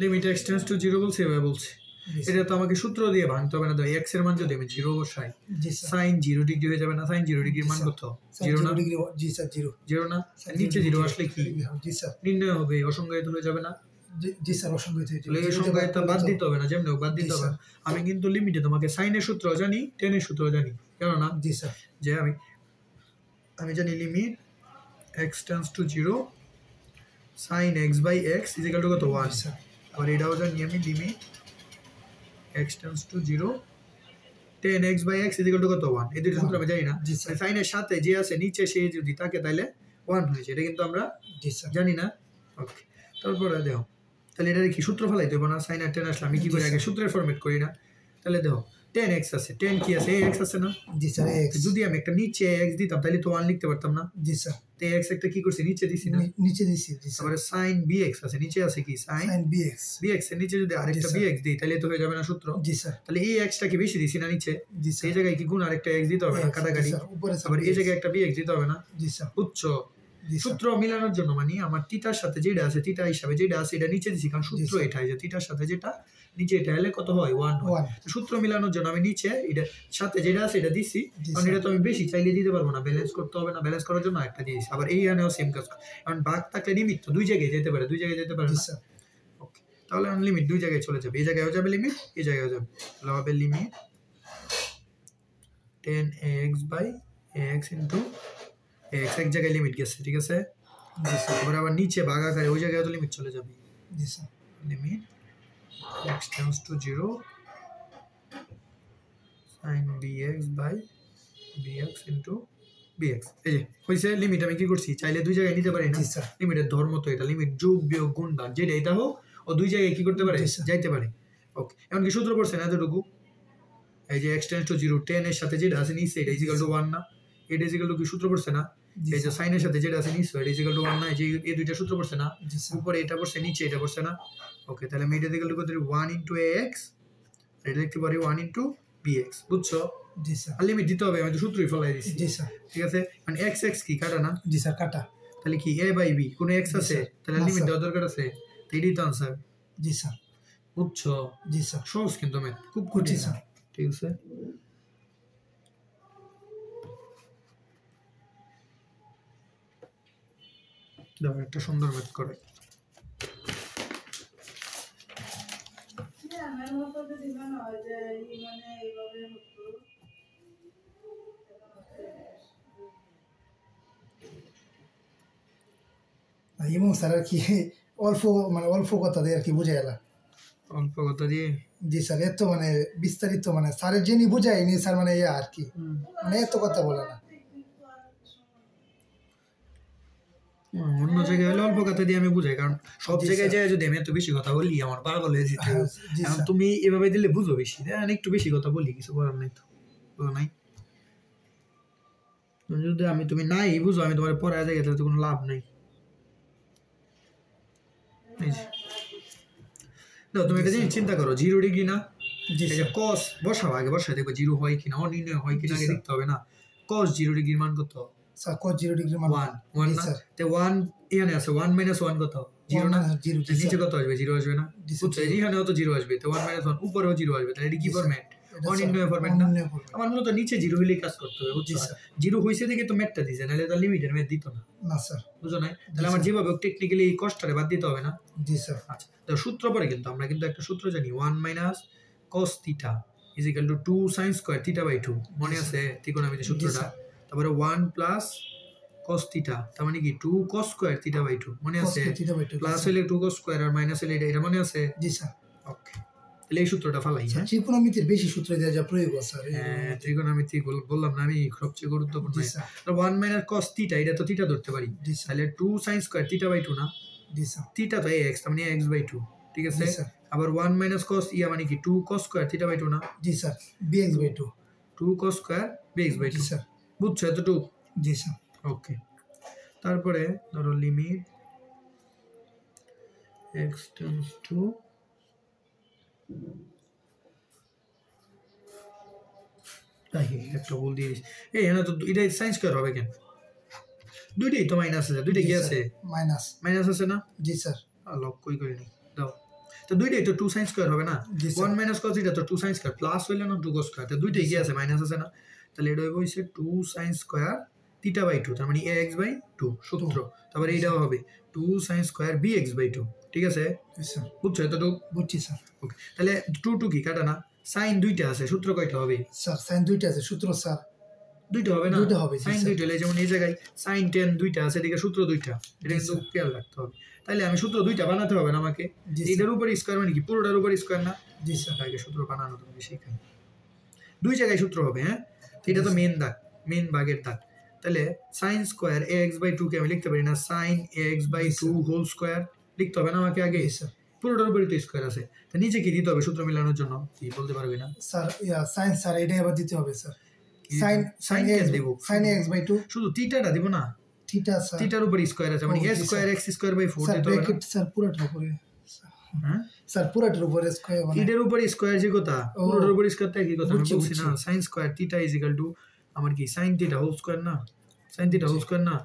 Limit x tends to 0 বলছে এভাবে বলছে এটা তো আমাকে সূত্র দিয়ে ভাঙতে হবে না তো x এর মান যদি আমি 0 বসাই sin 0 ডিগ্রি হয়ে যাবে না sin 0 ডিগ্রির মান কত 0 না জি স্যার 0 না নিচে 0 আসলে কি জি স্যার নির্ণয় হবে অসংজ্ঞায়িত হয়ে যাবে না জি স্যার অসংজ্ঞায়িত তাহলে এই সংজ্ঞায়িত বাদ দিতে হবে না যেমন বাদ দিতে হবে আমি কিন্তু লিমিটে তোমাকে sin এর সূত্র জানি tan এর সূত্র জানি কেন না জি স্যার যে আমি জানি limit x tends to 0 sin x by x is equal to কত 1 স্যার আর এটাও জানি আমি limit x tends to 0 tan x by x is equal to কত 1 এই দুটো সূত্র আমি জানি না sin এর সাথে যে আছে নিচে সে যদি থাকে তাহলে 1 হয়েছে এটা কিন্তু আমরা জি স্যার জানি না ওকে তারপরে দেখো তাহলে এটা কি সূত্র ফেলাই দেব না sin আর tan আসলে আমি কি করি আগে সূত্রের ফরম্যাট করি না তাহলে দেখো tan x আছে tan কি আছে x আছে না জি স্যার x যদি আমি একটা নিচে x দিতাম তাহলে তো 1 লিখতে পারতাম না জি স্যার তো x একটা কি করছি নিচে দিছি না নিচে দিছি জি স্যার তারপরে sin bx আছে নিচে আছে কি sin bx এর নিচে যদি আরেকটা bx দিই তাহলে তো হয়ে যাবে না সূত্র জি স্যার তাহলে এই x টা কি বেশি দিছি না নিচে জি এই জায়গায় কি গুণ আরেকটা x দিতে হবে না কাটাকাটি উপরে আবার এই জায়গায় একটা bx দিতে হবে না জি স্যার উচ্চ সূত্র মিলানোর জন্য মানে আমার থিটার সাথে যেটা আছে থিটা হিসাবে যেটা আছে এটা নিচে দিছি কারণ সূত্র এটাই যে থিটার সাথে যেটা নিচে এটা হলে কত হয় 1 হয় সূত্র মিলানোর জন্য আমি নিচে এটা সাথে যেটা আছে এটা দিছি কারণ এটা তো আমি বেশি চাইলে দিতে পারবো না ব্যালেন্স করতে হবে না ব্যালেন্স করার জন্য একটা দিয়েছি আবার এই আনেও সেম কাজ কারণ ভাগ থাকলে লিমিট তো দুই জায়গায় যেতে পারে না ওকে তাহলে আমি লিমিট দুই জায়গায় চলে যাবে এই জায়গায়ও যাবে লিমিট এই জায়গায়ও যাবে তাহলে হবে limit 10x by x into x এক জায়গায় লিমিট গেছে ঠিক আছে জি স্যার এবার আবার নিচে ভাগাকারে ওই জায়গায় তো লিমিট চলে যাবে জি sir limit x tends to 0 sin bx by bx into bx এই যে হইছে লিমিট আমি কি করছি চাইলে দুই জায়গায় নিতে পারি না জি স্যার লিমিটের ধর্ম তো এটা লিমিট যোগ বিয়োগ গুণ ভাগ যেটা এটা হোক ও দুই জায়গায় কি করতে পারে যাইতে পারে ওকে এখন কি সূত্র পড়ছেন এতটুকু এই যে x tends to 0 10 এর সাথে যেটা আছে নিচে এটা ইকুয়াল টু 1 না এটা ইকুয়াল টু কি সূত্র পড়ছে না এই যে sin এর সাথে যেটা আছে নিচে এটা ইকুয়াল টু 1 না এই যে এই দুইটা সূত্র পড়ছে না উপরে এটা পড়ছে নিচে এটা পড়ছে না ওকে তাহলে আমি এটা ইকুয়াল টু কত 1 into ax এটা লিখতে পারি 1 into bx বুঝছো জি স্যার আর লিমিট দিতে হবে আমি তো সূত্রই ফলাই দিছি জি স্যার ঠিক আছে মানে x x কি কাটা না জি স্যার কাটা তাহলে কি a by b কোন x আছে তাহলে লিমিট দেওয়ার দরকার আছে এটাই তো आंसर জি স্যার বুঝছো জি স্যার সহজ কিন্তু ম্যাথ খুব কঠিন স্যার ঠিক আছে দাও একটা সুন্দর ম্যাথ করে আমার মতো যদি মনে হয় যে মানে এইভাবে হতো এবং স্যার আর কি অল্প কথা দিয়ে আর কি বুঝে এলাম অল্প কথা দিয়ে জি স্যার এত মানে বিস্তারিত মানে স্যারের যিনি বুঝায়নি স্যার মানে ইয়ে আর কি মানে এত কথা বলে না অন্য জায়গায় হলে অল্প কথা দিয়ে আমি বুঝাই কারণ সব জায়গায় যায় যদি আমি এত বেশি কথা বলি আমার পাগল হয়ে যেতে এখন তুমি এভাবে দিলে বুঝো বেশি একটু বেশি কথা বলি কিছু করার নাই তো বুঝো নাই যদি তুমি নাই বুঝো আমি তোমার পরে জায়গায় তাহলে তো কোনো লাভ নাই তুমি একটা জিনিস চিন্তা করো 0 ডিগ্রি না cos বসাও আগে বসাই দেখো 0 হয় কিনা অনির্ণয় হয় কিনা আগে দেখতে হবে না cos 0 ডিগ্রির মান কত স্যার cos 0 ডিগ্রির মান 1 না তে 1 এখানে আছে 1 - 1 কত 0 না নিচে কত আসবে 0 আসবে না বুঝছো এখানেও তো 0 আসবে তো 1 - 1 উপরেও 0 আসবে তাহলে এটা কি ফরম্যাট অনির্ণয় ফরম্যাট না আমার মূলত নিচে 0 হইলেই কাজ করতে হবে বুঝছো 0 হইছে দেখে তো ম্যাথটা দিছে নালে তো লিমিটের ম্যাথ দিত না না স্যার বুঝো না তাহলে আমার যেভাবে টেকনিক্যালি এই কষ্টটারে বাদ দিতে হবে না জি স্যার আচ্ছা তো সূত্র পরে কিন্তু আমরা কিন্তু একটা সূত্র জানি 1 - cos θ = 2 sin স্কয়ার θ / 2 মনে আছে ত্রিকোণমিতির সূত্রটা তারপরে 1 + cos θ তার মানে কি 2 cos স্কয়ার θ / 2 মনে আছে প্লাস হলে 2 cos স্কয়ার আর মাইনাস হলে এটা মনে আছে জি স্যার ওকে তাহলে এই সূত্রটা ফলাই হ্যাঁ ত্রিকোণমিতির বেশি সূত্র দেওয়া যা প্রয়োগ স্যার হ্যাঁ ত্রিকোণমিতি বললাম না আমি সবচেয়ে গুরুত্বপূর্ণ তো 1 - cos θ এটা তো θ ধরতে পারি তাহলে 2 sin স্কয়ার θ / 2 না জি স্যার θ তো x মানে x/2 ঠিক আছে আবার 1 - cos মানে কি 2 cos স্কয়ার θ / 2 না জি sir bx/2 2 cos square bx/2 জি স্যার বুঝছো এতটুকু জি স্যার ওকে তারপরে ধরো লিমিট x tends to তাই একটা ভুল দিয়ে দিস এই হ্যাঁ তো এটা সাইন স্কয়ার হবে কেন দুইটাই তো মাইনাস আছে দুইটাই কি আছে মাইনাস আছে না জি স্যার লক কই করিনি দাও তো দুইটাই তো 2 sin স্কয়ার হবে না 1 মাইনাস cos এটা তো 2 sin স্কয়ার প্লাস হইলে না 2 cos স্কয়ার তো দুইটাই কি আছে মাইনাস আছে না তাহলে এটা হবে হইছে 2 sin স্কয়ার θ/2 তার মানে ax/2 সূত্র তারপর এইটাও হবে 2 sin স্কয়ার bx/2 ঠিক আছে স্যার বুঝছো এতটুকু বুঝছি স্যার ওকে তাহলে 2 কি কাটা না sin দুইটা আছে সূত্র কয়টা হবে স্যার সাইন দুইটা আছে সূত্র স্যার দুইটা হবে না দুইটা হবে sin দুইটা হলে যেমন এই জায়গায় sin 10 দুইটা আছে এদিকে সূত্র দুইটা এটা কিন্তু খেয়াল রাখতে হবে তাহলে আমি সূত্র দুইটা বানাতে হবে না আমাকে এটার উপর স্কয়ার মানে কি পুরোটার উপর স্কয়ার না জি স্যার আগে সূত্র বানানো তোমাকে শেখাই দুই জায়গায় সূত্র হবে হ্যাঁ এটা তো মেন দাগ মেন ভাগের দাগ তাহলে sin স্কয়ার ax/2 কে আমি লিখতে পারি না sin ax/2 হোল স্কয়ার লিখতে হবে না আমাকে আগে স্যার পুরোটার উপরই তো স্কয়ার আছে তো নিচে কি দিতে হবে সূত্র মেলানোর জন্য কি বলতে পারবে না স্যার সাইন স্যার এটাই আবার দিতে হবে স্যার sin সাইন কেন দেব সাইন x/2 শুধু থিটাটা দিব না থিটা স্যার থিটার উপর স্কয়ার আছে মানে a square x square by 4 sir দিতে হবে ব্র্যাকেট স্যার পুরোটার উপরে হ্যাঁ স্যার পুরোটার উপরে স্কয়ার মানে থিটার উপর স্কয়ার যে কথা পুরোটার উপর স্কয়ার তাই কি কথা আমি বলছি না sin স্কয়ার থিটা = আমার কি sin থিটা হোল স্কয়ার না sin থিটা হোল স্কয়ার না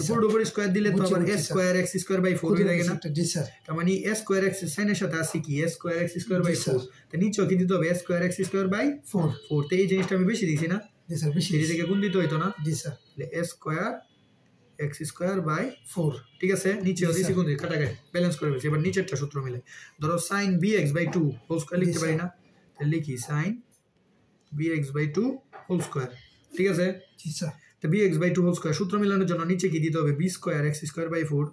পুরোটার উপর স্কয়ার দিলে তো আবার a square x square by 4 হয়ে যায় না জি স্যার তার মানে a স্কয়ার x sin এর সাথে আছে কি a square x square by 4 তো নিচেও কি দিতে হবে a square x square by 4 তো এই জিনিসটা আমি বেশি দিছি না জি স্যার বেশি এই দিকে গুণ দিতে হইতো না জি স্যার তাহলে a square x square by 4 ঠিক আছে নিচেও দিছি গুণ দিয়ে কাটাকাটি ব্যালেন্স করে ফেলছি এবার নিচেরটা সূত্র মিলে ধরো sin bx/2 হোল স্কয়ার লিখতে পারি না তাহলে লিখি sin bx/2 হোল স্কয়ার ঠিক আছে জি স্যার তো bx/2 হোল স্কয়ার সূত্র মিলানোর জন্য নিচে কি দিতে হবে b square x square by 4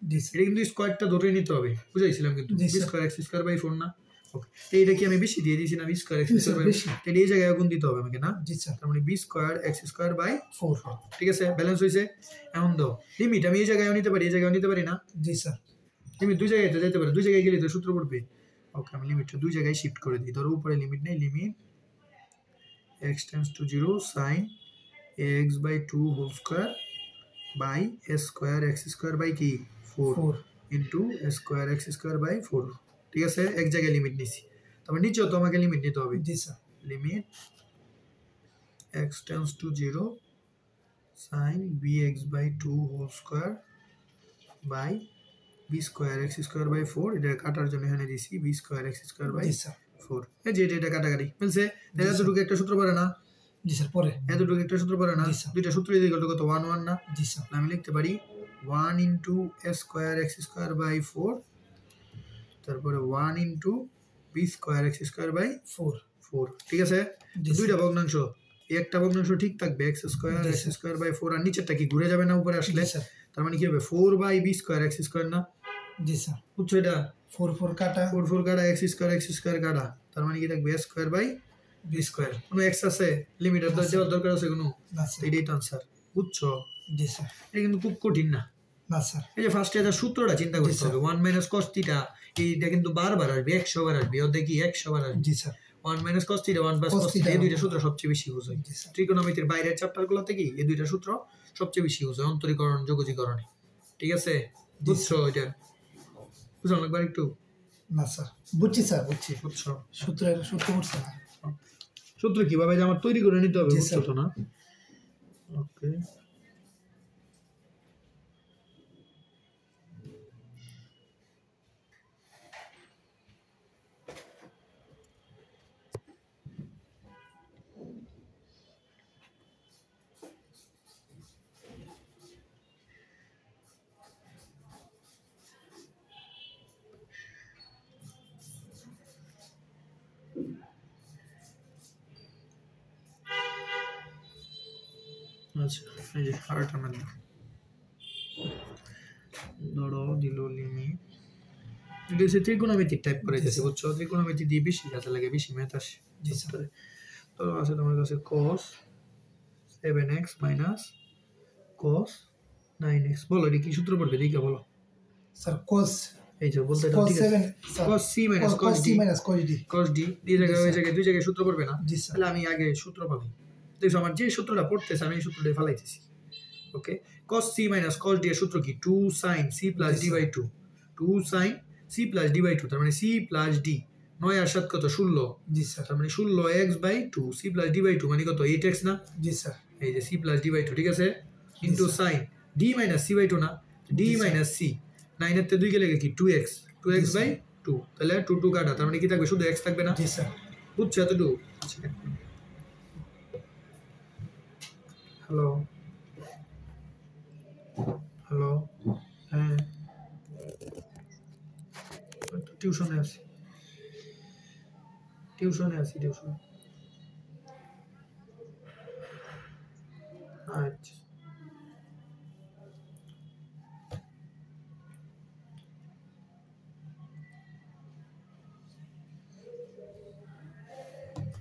জি স্যার এটা কিন্তু স্কয়ারটা ধরে নিতে হবে বুঝাইছিলাম কিন্তু b square x square by 4 না ওকে তো এটা কি আমি বেশি দিয়ে দিয়েছি না b square x square by 4 তাহলে এই জায়গায় গুণ দিতে হবে আমাকে না জি স্যার তার মানে b square x square by 4 ঠিক আছে ব্যালেন্স হইছে এখন দাও লিমিট আমি এই জায়গায় নিতে পারি এই জায়গায় নিতে পারি না জি স্যার লিমিট দুই জায়গায় যেতে পারে দুই জায়গায় গেলে তো সূত্র পড়বে ওকে আমি লিমিটটা দুই জায়গায় শিফট করে দিই ধরো উপরে লিমিট নেই limit x tends to 0 sin ax/2 whole square by a square x square by কি 4 into a square x square by 4 ঠিক আছে এক জায়গায় লিমিট নিছি তারপর নিচেও তো আমাকে লিমিট নিতে হবে জি sir limit x tends to 0 sin bx/2 whole square by b square x square by 4 এটা কাটার জন্য এখানে দিছি b square x square by জি স্যার 4 এই যে এটা কাটাকাটি মিলছে তাহলে এতটুকু একটা সূত্র পড়ে না জি স্যার পরে এতটুকু একটা সূত্র পড়ে না দুইটা সূত্র দিয়ে গেল কত 1 1 না জি স্যার আমি লিখতে পারি 1 into a square x square by 4 তারপরে 1 into b square x square by 4 ঠিক আছে দুইটা ভগ্নাংশ একটা ভগ্নাংশ ঠিক থাকবে x square x square by 4 আর নিচেরটা কি ঘুরে যাবে না উপরে আসলে তার মানে কি হবে 4 by b square x square না জি স্যার বুঝছো এটা 4 কাটা 4 কাটা x স্কয়ার কাটা তার মানে কি থাকবে a square by b square কোনো x আছে লিমিটার দেওয়ার দরকার আছে কোনো না স্যার এটাই তো আনসার বুঝছো জি স্যার এটা কিন্তু খুব কঠিন না না স্যার এই যে ফার্স্টে এটা সূত্রটা চিন্তা করতে হবে 1 cos θ এইটা কিন্তু বারবার আসবে 100 বার আসবে ওদের কি 100 বার আসবে জি স্যার 1 cos θ 1 cos θ এই দুইটা সূত্র সবচেয়ে বেশি ইউজ হয় ত্রিকোণমিতির বাইরের চ্যাপ্টারগুলো থেকে এই দুইটা সূত্র সবচেয়ে বেশি ইউজ হয় অন্তরীকরণ যোগজীকরণে ঠিক আছে বুঝছো এটা বুঝলাম একবার একটু না স্যার বুঝছি স্যার বুঝছো সূত্র করছে না সূত্র কিভাবে যে আমার তৈরি করে নিতে হবে বুঝছো তো না ওকে আচ্ছা এই যে আরেকটা ম্যাথ ধরো দিল লিমিট এটা হচ্ছে ত্রিকোণমিতির টাইপ করে গেছে বুঝছো ত্রিকোণমিতি দিয়ে বেশি কাজে লাগে বেশি ম্যাথ আসে জি স্যার ধরো আছে তোমার কাছে cos 7x minus cos 9x বলো এটা কি সূত্র পড়বে দেখে বলো স্যার cos এই যে বলতে দাও ঠিক আছে cos c minus cos d cos d এই জায়গায় ওই জায়গায় দুই জায়গায় সূত্র পড়বে না তাহলে আমি আগে সূত্র পাবো দেখো আমার যে সূত্রটা পড়তেছে আমি এই সূত্রটা ফেলাইতেছি ওকে cos c minus cos d এর সূত্র কি 2 sin c plus d by 2 2 sin c plus d by 2 তার মানে c plus d 9 আর 7 কত 16 জি স্যার তার মানে 16x/2 c + d/2 মানে কত 8x না জি স্যার এই যে c + d/2 ঠিক আছে ইনটু sin d - c/2 না d - c 9 এর তে 2 গেলে কি 2x 2x/2 তাহলে 2 2 কাটা তার মানে কি থাকবে শুধু x থাকবে না জি স্যার বুঝছো এতটুকু হ্যালো হ্যালো হ্যাঁ টিউশনে আছি টিউশন আচ্ছা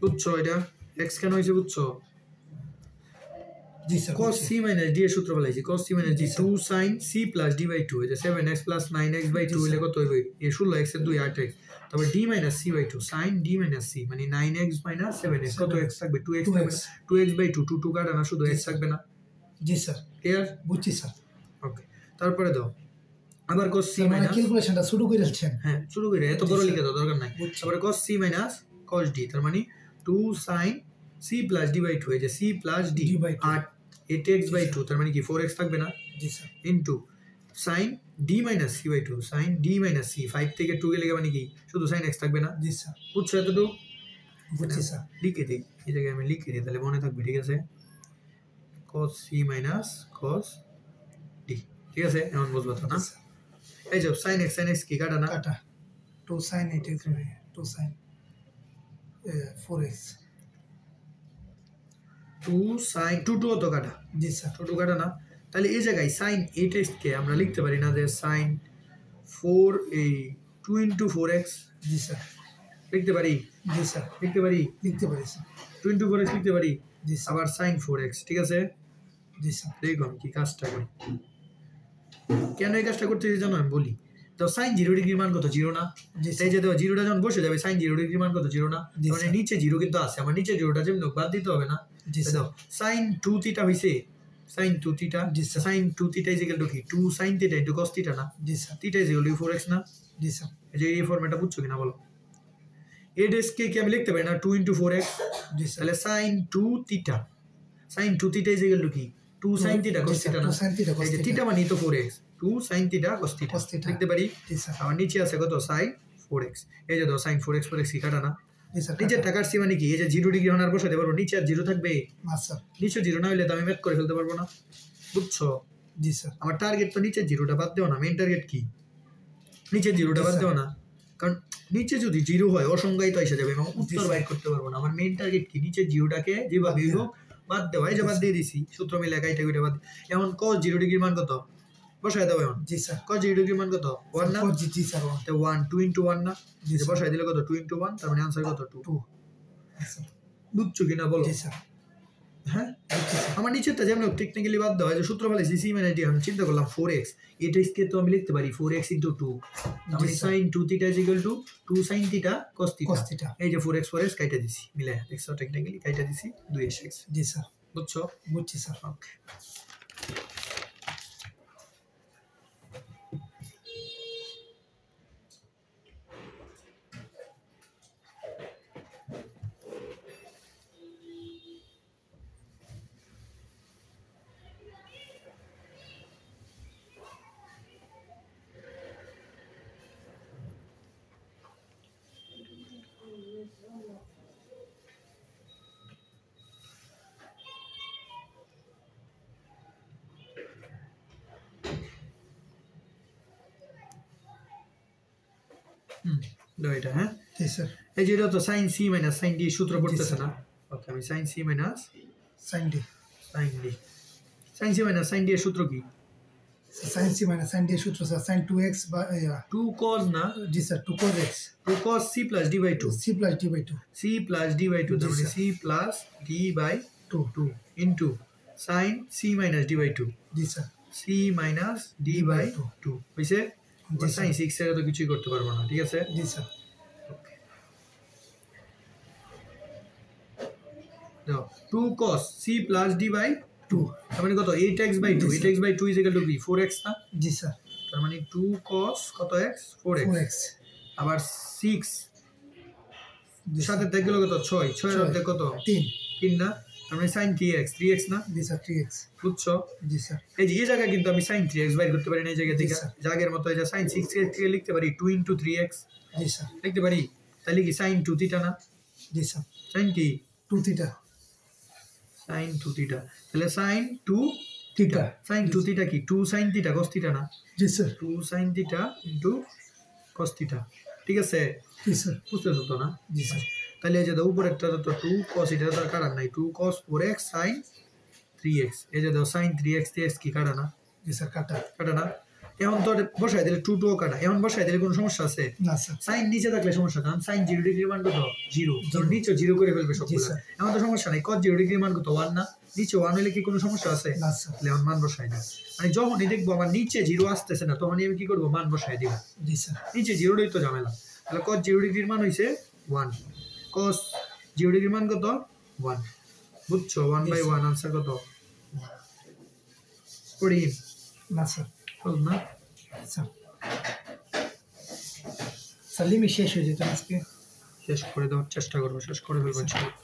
বুঝছো এটা x কেন হয়েছে বুঝছো জি স্যার cos c - d এর সূত্র বলাইছি cos c - d 2 sin c + d/2 এই যে 7x + 9x/2 হইলে কত হইবে এই 16x এর 2 8x তারপর d - c/2 sin d - c মানে 9x - 7x কত x থাকবে 2x থাকবে 2x/2 2 2 কাটা না শুধু x থাকবে না জি স্যার ক্লিয়ার বুঝছি স্যার ওকে তারপরে দাও আবার cos c মানে ক্যালকুলেশনটা শুরু করে দিচ্ছেন হ্যাঁ শুরু করে এত বড় লিখে দাও দরকার নাই তারপরে cos c - cos d তার মানে 2 sin c + d/2 এই যে c + d 8x/2 তার মানে কি 4x থাকবে না জি sir into sin d - c/2 sin d - c 5 থেকে 2 গেলে মানে কি শুধু sin x থাকবে না জি স্যার বুঝছো এতটুকু বুঝছি স্যার লিখে দিই এই জায়গায় আমি লিখে দিই তাহলে মনে থাকবে ঠিক আছে cos c - cos d ঠিক আছে এমন বুঝবা তো না এই যে sin x কি কাটা না কাটা 2 sin 8x 2 sin 4x 2 sin 2 2 তো কাটা জি স্যার 2 2 কাটা না তাহলে এই জায়গায় sin 8x কে আমরা লিখতে পারি না যে sin 4 এই 2 * 4x জি স্যার লিখতে পারি জি স্যার লিখতে পারি স্যার 2 * 4x লিখতে পারি জি স্যার আবার sin 4x ঠিক আছে জি স্যার দেখো আমি কি কাজটা করি কেন এই কাজটা করতে জানো আমি বলি তো sin 0 ডিগ্রির মান কত 0 না জি তাই যে দাও 0টা যখন বসে যাবে sin 0 ডিগ্রির মান কত 0 না জি মানে নিচে 0 কিন্তু আছে আমার নিচে 0টা যেমন বাদ দিতে হবে না জি তাই স্যার দাও sin 2 থিটা হইছে sin 2 থিটা জি স্যার। sin 2 থিটা কি 2 sin থিটা * cos থিটা না জি স্যার থিটা 4x না জি স্যার এই যে এই ফরম্যাটটা বুঝছো কিনা বলো এডেসকে কি আমি লিখতে পারি না 2 * 4x জি স্যার তাহলে sin 2 থিটা কি 2 sin থিটা cos থিটা না 2 sin theta cos এই যে theta। থিটা মানে তো 4x 2 sin theta cos theta cos theta। লিখতে পারি জি স্যার আবার নিচে আছে কত sin 4x এই যে দাও sin 4x কি কাটা না জি স্যার নিচে টাকার সীমা মানে কি এই যে 0 ডিগ্রি হনার বসাতে পারবো নিচে আর 0 থাকবে না স্যার নিচে 0 না হলে তো আমি ম্যাথ করে ফেলতে পারবো না বুঝছো জি স্যার আমার টার্গেট তো নিচে 0টা বাদ দেও না মেইন টার্গেট কি নিচে 0টা বাদ দেও না কারণ নিচে যদি 0 হয় অসংজ্ঞায়িত এসে যাবে এবং উত্তর বাইর করতে পারবো না আমার মেইন টার্গেট কি নিচে 0টাকে যেভাবে হোক বাদ দেওয়া এই যে বাদ দিয়ে দিছি সূত্র মিলে একাইটা কইটা বাদ এখন cos 0 ডিগ্রির মান কত বসায় দাও এখন জি স্যার cos 0 ডিগ্রির মান কত 1 না জি জি স্যার তো 1 2 * 1 না জি যে বসায় দিলে কত 2 * 1 তার মানে आंसर কত 2 2 স্যার বুঝছো কিনা বলো জি স্যার হ্যাঁ আমার নিচেরটা যেমন টেকনিক্যালি বাদ দেওয়া যে সূত্র ফেলে c - d আমি চিন্তা করলাম 4x এটা কে তো আমি লিখতে পারি 4x * 2 মানে sin 2 theta = 2 sin theta cos cos theta theta এই যে 4x কাইটা দিছি মিলে দেখছো টেকনিক্যালি কাইটা দিছি 2x জি স্যার বুঝছো বুঝছি স্যার ওকে দাও এটা হ্যাঁ জি স্যার এই যে এটা তো sin c - sin d সূত্র পড়তেছে না ওকে আমি sin c - sin d sin d sin c - sin d এর সূত্র কি sin c মানে sin d এর সূত্র স্যার sin 2x বা 2 cos না জি sir 2 cos x 2 cos c + d/2 c + d/2 c + d/2 তার মানে c + d/2 into sin c - d/2 জি স্যার c - d/2 হইছে sin 6 এর তো কিছুই করতে পারবো না ঠিক আছে জি স্যার দাও 2 cos c + d/2 তার মানে কত 8x/2 8x/2 = কি 4x না জি স্যার তার মানে 2 cos কত x 4x 4x আবার 6 সাথে থেকে গেল কত 6 6 এর অর্ধেক কত 3 3 না আমরা sin 3x 3x না জি স্যার 3x বুঝছো জি স্যার এই যে এই জায়গা কিন্তু আমি sin 3x বাইর করতে পারি না এই জায়গা থেকে জায়গার মতো এই যে sin 6x থেকে লিখতে পারি 2 * 3x জি স্যার লিখতে পারি তাহলে কি sin 2 থিটা না জি স্যার sin কি 2 থিটা sin 2 থিটা তাহলে sin 2 থিটা sin 2 থিটা কি 2 sin থিটা cos থিটা না জি sir 2 sin theta cos theta ঠিক আছে জি স্যার বুঝতেছো তো না জি স্যার তাহলে এই যে দাও উপরেরটা তো 2 cos এটা তো কাটার নাই 2 cos 4x sin 3x এই যে দাও sin 3x 3x কি কাটা না জি স্যার কাটা না এখন তো বসাই দিলে 2 2 কাটা এখন বসাই দিলে কোনো সমস্যা আছে না স্যার sin নিচে থাকলে সমস্যা কারণ sin 0 ডিগ্রি মান কত 0 তো নিচে 0 করে ফেলবে সবগুলো এখন তো সমস্যা নাই cos 0 ডিগ্রি মান কত 1 না নিচে 1 হলে কি কোনো সমস্যা আছে না স্যার তাহলে এখন মান বসাই না মানে যখনই দেখবো আমার নিচে 0 আসতেছে না তখনই আমি কি করব মান বসাই দিব জি স্যার নিচে 0 রই তো ঝামেলা তাহলে cos 0 ডিগ্রির মান হইছে 1 cos 0 ডিগ্রির মান কত 1 বুঝছো 1/1 आंसर কত পড়ি না স্যার বল না স্যার সালিমি শেষ হয়ে যেত আজকে শেষ করে দেওয়ার চেষ্টা করব শেষ করে ফেলবো ইনশাআল্লাহ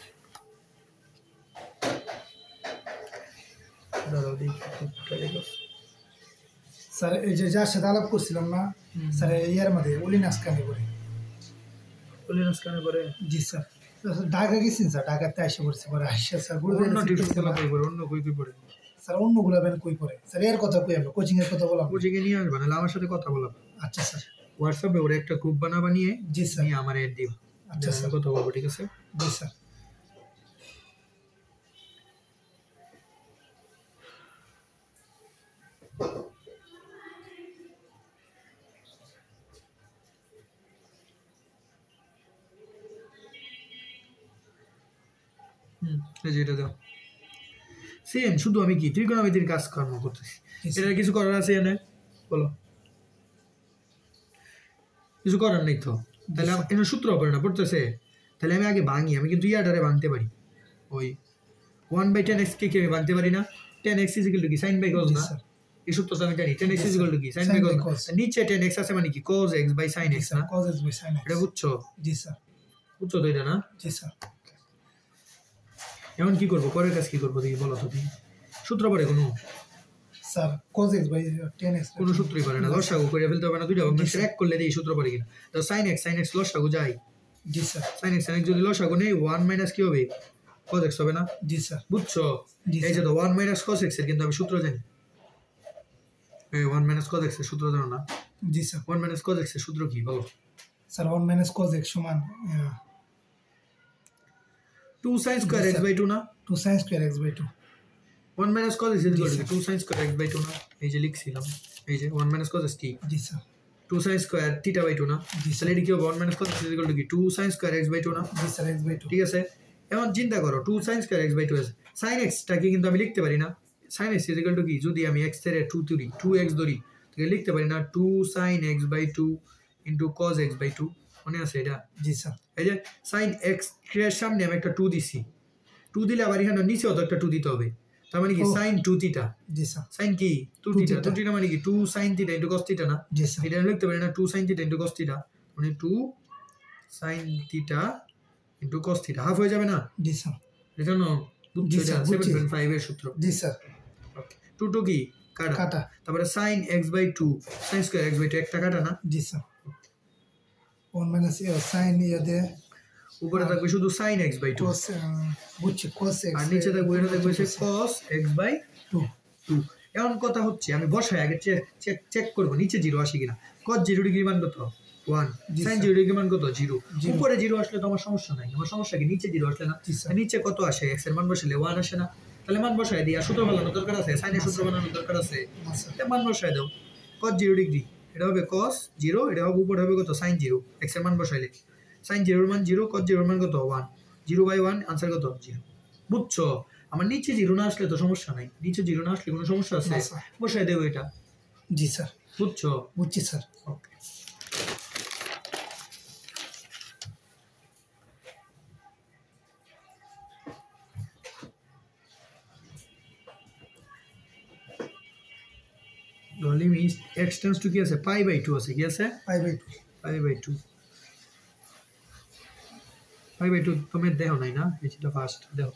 দাঁড়াও দেখি স্যার এই যে যার সাথে আলাপ করছিলাম না স্যার ইয়ার মধ্যে উলি নাসকানি করে করে জি স্যার ঢাকা গেছেন স্যার ঢাকাতে এসে পড়ছে পরে আসছে স্যার অন্য টিউশন কই পড়ে অন্য কই পড়ে স্যার অন্যগুলো বেন কই পড়ে স্যার এর কথা কই আমরা কোচিং এর কথা বললাম কোচিং এ নিয়ে আসবে না আমার সাথে কথা বলা আচ্ছা স্যার হোয়াটসঅ্যাপে ওরে একটা গ্রুপ বানিয়ে জি স্যার নিয়ে আমার এড দিও আচ্ছা স্যার কথা বলবো ঠিক আছে জি স্যার এই যে এটা দাও সেম শুধু আমি কি ত্রিকোণমিতির কাজ কর্ম করতেছি এটা কিছু করার আছে এনে বলো কিছু করার নেই তো তাহলে এর সূত্র হবে না পড়তেছে তাহলে আমি আগে ভাঙি আমি কিন্তু ইয়াটারে ভাঙতে পারি ওই 1/10x কে আমি ভাঙতে পারি না 10x = কি sin by cos না এই সূত্রটা আমি জানি 10x = কি sin by cos নিচে 10x আছে মানে কি cos x by sin x না cos x by sin x এটা বুঝছো জি স্যার বুঝছো তো এটা না জি স্যার এখন কি করব পরের কাজ কি করব দেখি বলো তো তুমি সূত্র পড়ে কোনো sir cos x by 10x কোনো সূত্রই পড়ে না লসাগু করে ফেলতে হবে না দুইটা ভগ্নাংশের এক করলে এই সূত্র পড়ে কিনা তো sin x লসাগু যায় জি স্যার sin x যদি লসাগু নেই 1 - কি হবে cos x হবে না জি স্যার বুঝছো এই যে তো 1 - cos x এর কিন্তু আমি সূত্র জানি এই 1 - cos x এর সূত্র জানো না জি স্যার 1 - cos x এর সূত্র কি বলো স্যার 1 - cos x সমান 2 sin square x by 2 না 2 sin square x by 2 1 - cos x = 2 sin square x by 2 না এই যে লিখছিলাম এই যে 1 - cos x কি জি sir 2 sin square theta by 2 না তাহলে এটা কি হবে 1 - cos x = কি 2 sin square x by 2 না জি স্যার x by 2 ঠিক আছে এখন চিন্তা করো 2 sin square x by 2 আছে sin x টাকে কিন্তু আমি লিখতে পারি না sin x = কি যদি আমি x এর 2 ধরি 2x ধরি তাহলে লিখতে পারি না 2 sin x by 2 cos x by 2 মনে আছে এটা জি স্যার এই যে sin x এর সামনে আমি একটা 2 দিছি 2 দিলে আবার এখানে নিচেও তো একটা 2 দিতে হবে তার মানে কি sin 2 থিটা জি স্যার sin কি 2 থিটা 2 থিটা মানে কি 2 sin থিটা cos থিটা না জি স্যার এটা লিখতে পারি না 2 sin থিটা cos থিটা মানে 2 sin theta cos theta half হয়ে যাবে না জি স্যার এটা না বুঝছো এটা 7.5 এর সূত্র জি স্যার ওকে 2 2 কি কাটা তারপরে sin x by 2 sin square x by 2 একটা কাটা না জি স্যার 1 - sin ইয়াতে উপরে থাকবে শুধু sin x by 2 cos বুঝছি cos x আর নিচে থাকবে এটা থাকবে cos x by 2 এখন কথা হচ্ছে আমি বসাই আগে চেক করব নিচে 0 আসে কিনা cos 0 ডিগ্রি মান কত 1 sin 0 ডিগ্রি মান কত 0 উপরে 0 আসলে তো আমার সমস্যা নাই আমার সমস্যা কি নিচে 0 আসলে না নিচে কত আসে x এর মান বসালে 1 আসে না তাহলে মান বসাই দিই আর সূত্র বানানোর দরকার আছে sin এর সূত্র বানানোর দরকার আছে তাহলে মান বসাই দাও cos 0 ডিগ্রি এটা হবে cos 0 এটা হবে উপরে হবে কত sin 0 x এর মান বসাইলে sin 0 এর মান 0 cos 0 এর মান কত 1 0/1 आंसर কত 0 বুঝছো আমার নিচে 0 না আসলে তো সমস্যা নাই নিচে 0 না আসলে কোনো সমস্যা আছে বসাই দেব এটা জি স্যার বুঝছো বুঝছি sir okay the limit x tends to কি আছে pi/2 আছে কি আছে pi/2 pi/2 পাই বাই 2 তুমি দেখো নাই না, এই ছিল ফার্স্ট দেখো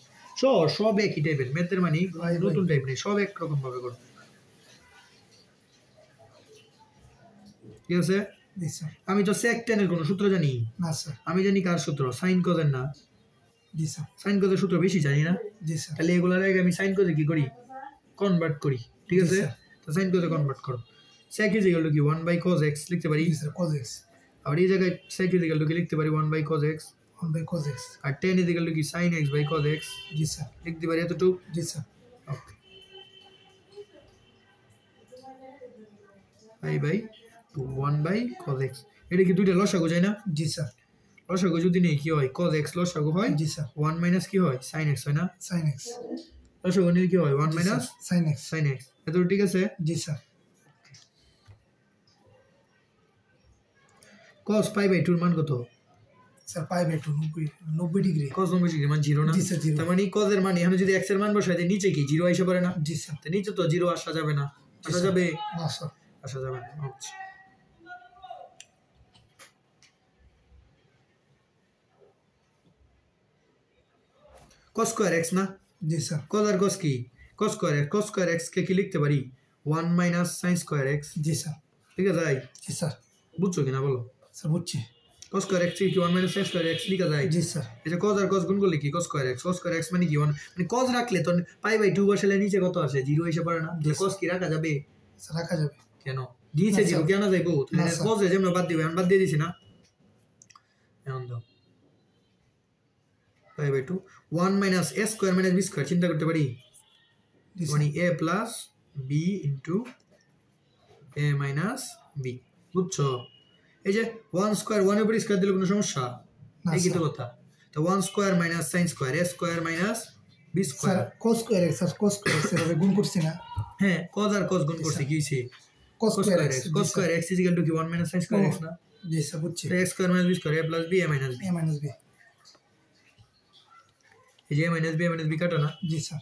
সব একই টাইপের ম্যাথের মানে নতুন টাইপ নেই, সব এক রকম ভাবে করো। ঠিক আছে, জি স্যার। আমি তো sec tan এর কোনো সূত্র জানি না স্যার। আমি জানি কার সূত্র, sin cos এর না, জি স্যার। sin cos এর সূত্র বেশি জানি না, জি স্যার। তাহলে এগুলোর আগে আমি sin cos এ কি করি, কনভার্ট করি। ঠিক জি আছে, স্যার। তো sin cos এ কনভার্ট করো। sec is equal to কি 1 by cos x লিখতে পারি, জি স্যার। cos x। আর এই জায়গায় sec is equal to কি লিখতে পারি 1 by cos x, 1 by cos x। আর tan is equal to কি sin x by cos x জি স্যার। লিখতে পারি এতটুকু। জি sir. Okay, pi by 1 by cos x, এটা কি দুইটা লসাগু যায় না, জি স্যার। লসাগু যদি নেই কি হয়, cos x লসাগু হয়, জি স্যার। 1 মাইনাস কি হয় sin x হয় না, sin x। লসাগু নিলে কি হয় 1 জি minus sir. sin x। sin x, এতটুকু ঠিক আছে। জি স্যার। cos পাই বাই 2 এর মান কত, sir pi by 2 90 degree. cos 90 degree মান 0 না, জি স্যার 0। তার মানে cos এর মান এখানে যদি x এর মান বসাই দেই নিচে কি 0 আইসা পড়ে না, জি স্যার। তো নিচে তো 0 আসা যাবে না, আসা যাবে, না স্যার। আসা যাবে না। আচ্ছা, cos স্কয়ার x না, জি স্যার। cos আর cos কি, cos স্কয়ার x কে কি লিখতে পারি 1 মাইনাস sin স্কয়ার x, জি স্যার। ঠিক আছে ভাই, জি স্যার। বুঝছো কিনা বলো, স্যার বুঝছি। cos স্কয়ার x কি 1 মাইনাস sin স্কয়ার x লিখা যায়। জি স্যার। এই যে cos আর cos গুণ করলে কি cos স্কয়ার x মানে কি 1, মানে cos রাখলে তো পাই বাই 2 বসালে নিচে কত আসে 0 এসে পড়ে না, তাহলে cos কি রাখা যাবে, স্যার রাখা যাবে। কেন দিয়েছে না, 0 স্যার। কেন যাইবো, না, তাহলে স্যার। cos এ যেমন বাদ দিবে, আমি বাদ দিয়ে দিছি না, এখন দাও pi by 2 1 minus a square minus b square চিন্তা করতে পারি, জি স্যার। মানে a plus b into a minus b, বুঝছো, এই যে 1 স্কয়ার 1 এর উপর স্কয়ার দিলে কোনো সমস্যা, না, এই কি তো স্যার। কথা, তো 1 square minus sin square a square minus b sir square, cos square x। Sir cos square x এর গুণ করছি না। হ্যাঁ cos আর cos গুণ করছে কি হইছে cos square x। cos square x is equal to কি 1 minus sin স্কয়ার x না, জি স্যার বুঝছি। তো x square minus b square a plus b a minus b, a minus b। এই যে a minus b কাটো না, জি স্যার।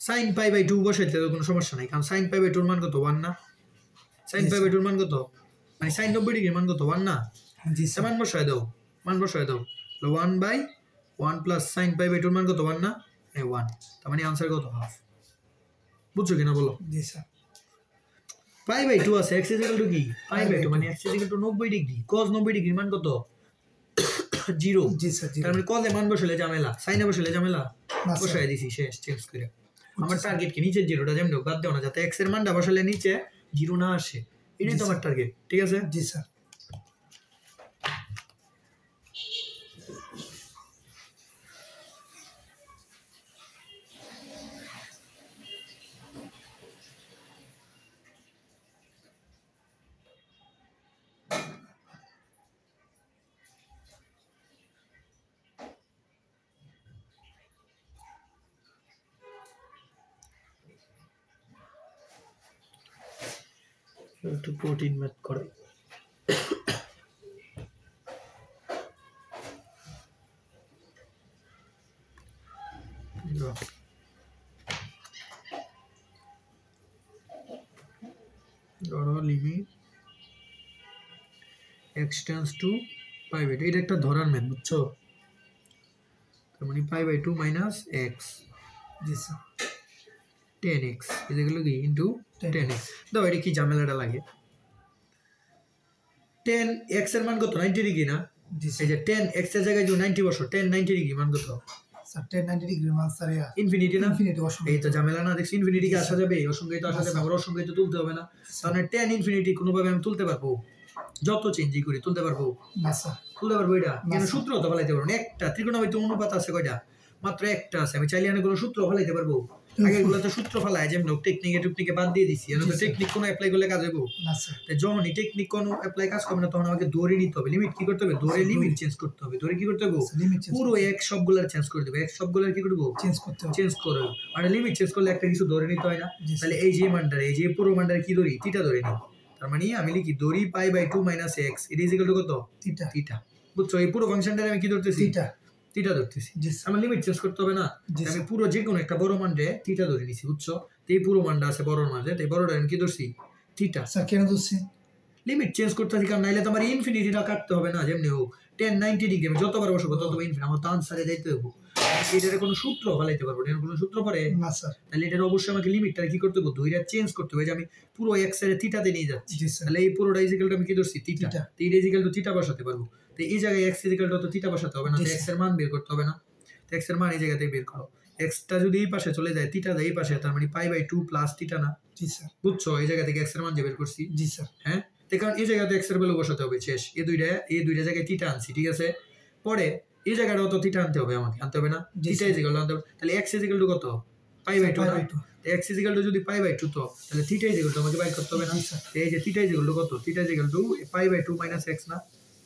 sin পাই বাই 2 বসাইতে তো কোনো সমস্যা নাই, কারণ sin পাই বাই 2 এর মান কত 1 না, sin পাই বাই 2 এর মান কত, মানে sin 90 ডিগ্রির মান কত 1 না, জি তো স্যার। মান বসাই দাও, মান বসাই দাও, তো 1 বাই 1 প্লাস sin পাই বাই 2 এর মান কত 1 না, এই 1, তার মানে आंसर কত হাফ, বুঝছো কিনা বলো, জি স্যার। পাই বাই 2 আছে x is equal to কি পাই বাই 2 মানে x is equal to 90 degree, cos 90 ডিগ্রির মান কত 0, জি স্যার। তার মানে cos এ মান বসালে ঝামেলা, sin এ বসালে ঝামেলা, না স্যার। বসাই দিছি শেষ চেঞ্জ করে। আমার টার্গেট কি নিচে 0টা যেমন হোক বাদ দেও না, যাতে x এর মানটা বসালে নিচে 0 না আসে, এটাই তো আমার টার্গেট, ঠিক আছে। জি স্যার। একটু প্রোটিন ম্যাথ করে ধরো limit x tends to pi by 2, এটা একটা ধরার ম্যাথ বুঝছো, তার মানে পাই বাই 2 মাইনাস x জি স্যার। 10x এগুলো কি ইনটু 10x, দাও এটা কি ঝামেলাটা লাগে, 10x এর মান কত 90 ডিগ্রি না, জি এই স্যার। যে 10x এর জায়গায় যে 90 বসো 10 90 ডিগ্রি মান কত স্যার 10 90 ডিগ্রি মান স্যার ইনফিনিটি না, ইনফিনিটি অসম্ভব। এই তো ঝামেলা না, দেখছি ইনফিনিটি কে আসা যাবে, অসংখ্যই তো আসা যাবে, আবার অসংখ্যই তো তুলতে হবে না, তাহলে 10 ইনফিনিটি কোনোভাবে আমি তুলতে পারবো, যত চেঞ্জই করি তুলতে পারবো, না স্যার। তুলতে পারবো, এটা কেন স্যার। সূত্র তো ফলাইতে পারবো না, একটা ত্রিকোণমিতিক অনুপাত আছে কয়টা, মাত্র একটা আছে, আমি চাইলে এখানে কোনো সূত্র ফলাইতে পারবো, আগে এগুলো তো সূত্র ফলায় যেমন টেকনিকে বাদ দিয়ে দিছি, এখন তো টেকনিক কোনো অ্যাপ্লাই করলে কাজ হইব না স্যার। তাই যখনই টেকনিক কোনো অ্যাপ্লাই কাজ করবে না তখন আমাকে ধরে নিতে হবে, লিমিট কি করতে হবে, ধরে লিমিট চেঞ্জ করতে হবে, ধরে কি করতে হবে লিমিট পুরো এক সবগুলার চেঞ্জ করে দেবে, এক সবগুলার কি করবো চেঞ্জ করতে হবে। চেঞ্জ করে, মানে লিমিট চেঞ্জ করলে একটা কিছু ধরে নিতে হয় না, জি স্যার। তাহলে এই যে মানটারে এই যে পুরো মানটারে কি ধরি থিটা ধরে নিই, তার মানে আমি লিখি ধরি pi by 2 minus x it is equal to কত থিটা। থিটা, বুঝছো, এই পুরো ফাংশনটারে আমি কি ধরতেছি থিটা। থিটা ধরতেছি, জি স্যার। আমার লিমিট চেঞ্জ করতে হবে না, জি আমি স্যার। পুরো যে কোনো একটা বড় মানরে থিটা ধরে নিছি, বুঝছো, তো এই পুরো মানটা আছে বড় মানরে, তাই বড়টা আমি কি ধরছি থিটা, স্যার কেন ধরছি? লিমিট চেঞ্জ করতে হবে, কারণ নাইলে তোমার ইনফিনিটিটা কাটতে হবে না, যেমনি হোক 10-90 ডিগ্রি যতবার বসবো ততবার ইনফিনিটি, আমার তো আনসারে যাইতে হবে। এটার কোনো সূত্র ফলাইতে পারবো না, এর কোনো সূত্র পরে না স্যার। তাহলে এটার অবশ্যই আমাকে লিমিটটা কি করতে হবে, দুইটা চেঞ্জ করতে হবে। যে আমি পুরো এক্স এর থিটাতে নিয়ে যাচ্ছি, জি স্যার। তাহলে এই পুরোটা ইজিক্যাল টু আমি কি ধরছি থিটা, তো এই ইজিক্যাল টু থিটা বসাতে পারবো। তো এই জায়গায় এক্স ইজিক্যাল টু থিটা বসাতে হবে না, এক্স এর মান বের করতে হবে না। তো এক্স এর মান এই জায়গাতে বের করো, এক্সটা যদি এই পাশে চলে যায় থিটা এই পাশে, তার মানে π/2 প্লাস থিটা না। জি স্যার। বুঝছো, এই জায়গা থেকে এক্স এর মান যে বের করছি। জি স্যার। হ্যাঁ, কারণ এই জায়গাতে এক্স এর ভ্যালু বসাতে হবে, শেষ। এই দুইটা জায়গায় থিটা আনছি, ঠিক আছে। পরে এই জায়গাটাও তো থিটা আনতে হবে, আমাকে আনতে হবে না, থিটা ইজিক্যাল টু আনতে হবে। তাহলে এক্স ইজিক্যাল টু কত, π/2 না। এক্স ইজিক্যাল টু যদি π/2 তো তাহলে থিটা ইজিক্যাল টু আমাকে বাইর করতে হবে না। এই যে থিটা ইজিক্যাল টু কত, theta equal to π/2 minus x না।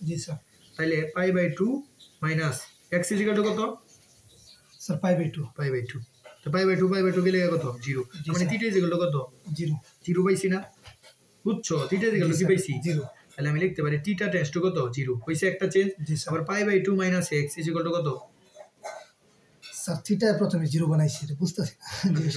জি স্যার। তাহলে π/2 মাইনাস এক্স ইজিক্যাল টু কত স্যার, π/2। তো π/2 গেলে কত 0, মানে থিটা ইজিক্যাল টু কত 0 পাইছি না। বুঝছো, থিটা ইজিক্যাল টু কি পাইছি 0। তাহলে আমি লিখতে পারি থিটা টেন্ডস টু কত 0 হইছে একটা চেঞ্জ। আবার π/2 মাইনাস এক্স ইকুয়াল টু কত স্যার, থিটা প্রথমে 0 বানাইছি, এটা বুঝতাছি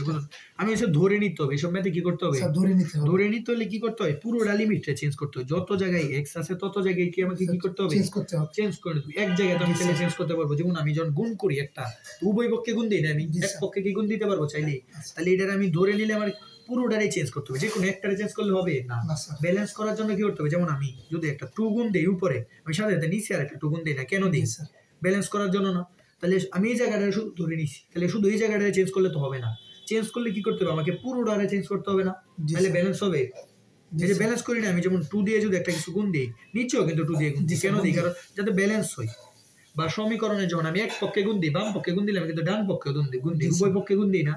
না। আমি এসব ধরে নিতে হবে, এসব ম্যাথে কি করতে হবে, স্যার ধরে নিতে হবে। ধরে নিতে হলে কি করতে হয়, পুরোটা লিমিটটা চেঞ্জ করতে হবে। যত জায়গায় এক্স আছে তত জায়গায় কি আমাকে কি করতে হবে, চেঞ্জ করতে হবে। চেঞ্জ করে দিই। এক জায়গায় তো আমি চাইলে চেঞ্জ করতে পারবো, যেমন আমি যখন গুণ করি একটা, উভয় পক্ষে গুণ দিই না, আমি এক পক্ষে কি গুণ দিতে পারবো চাইলে। তাহলে এটার আমি ধরে নিলে আমার পুরোটাই চেঞ্জ করতে হবে, যে কোনো একটারে চেঞ্জ করলে হবে না। ব্যালেন্স করার জন্য কি করতে হবে, যেমন আমি যদি একটা 2 গুণ দেই উপরে, আমি সাথে সাথে নিচে আর একটা 2 গুণ দেই না, কেন দিই, ব্যালেন্স করার জন্য না। তাহলে আমি এই জায়গাটা শুধু ধরে নিছি, তাহলে শুধু এই জায়গাটা চেঞ্জ করলে তো হবে না। চেঞ্জ করলে কি করতে হবে, আমাকে পুরোটারে চেঞ্জ করতে হবে না, তাহলে ব্যালেন্স হবে। এই যে ব্যালেন্স করি না, আমি যেমন 2 দিয়ে যদি একটা কিছু গুণ দিই, নিচেও কিন্তু 2 দিয়ে গুণ দিই, কেন দিই, কারণ যাতে ব্যালেন্স হয়। বা সমীকরণে যখন আমি এক পক্ষে গুণ দিই, বাম পক্ষে গুণ দিলে আমি কিন্তু ডান পক্ষে গুণ দিই, উভয় পক্ষে গুণ দিই না,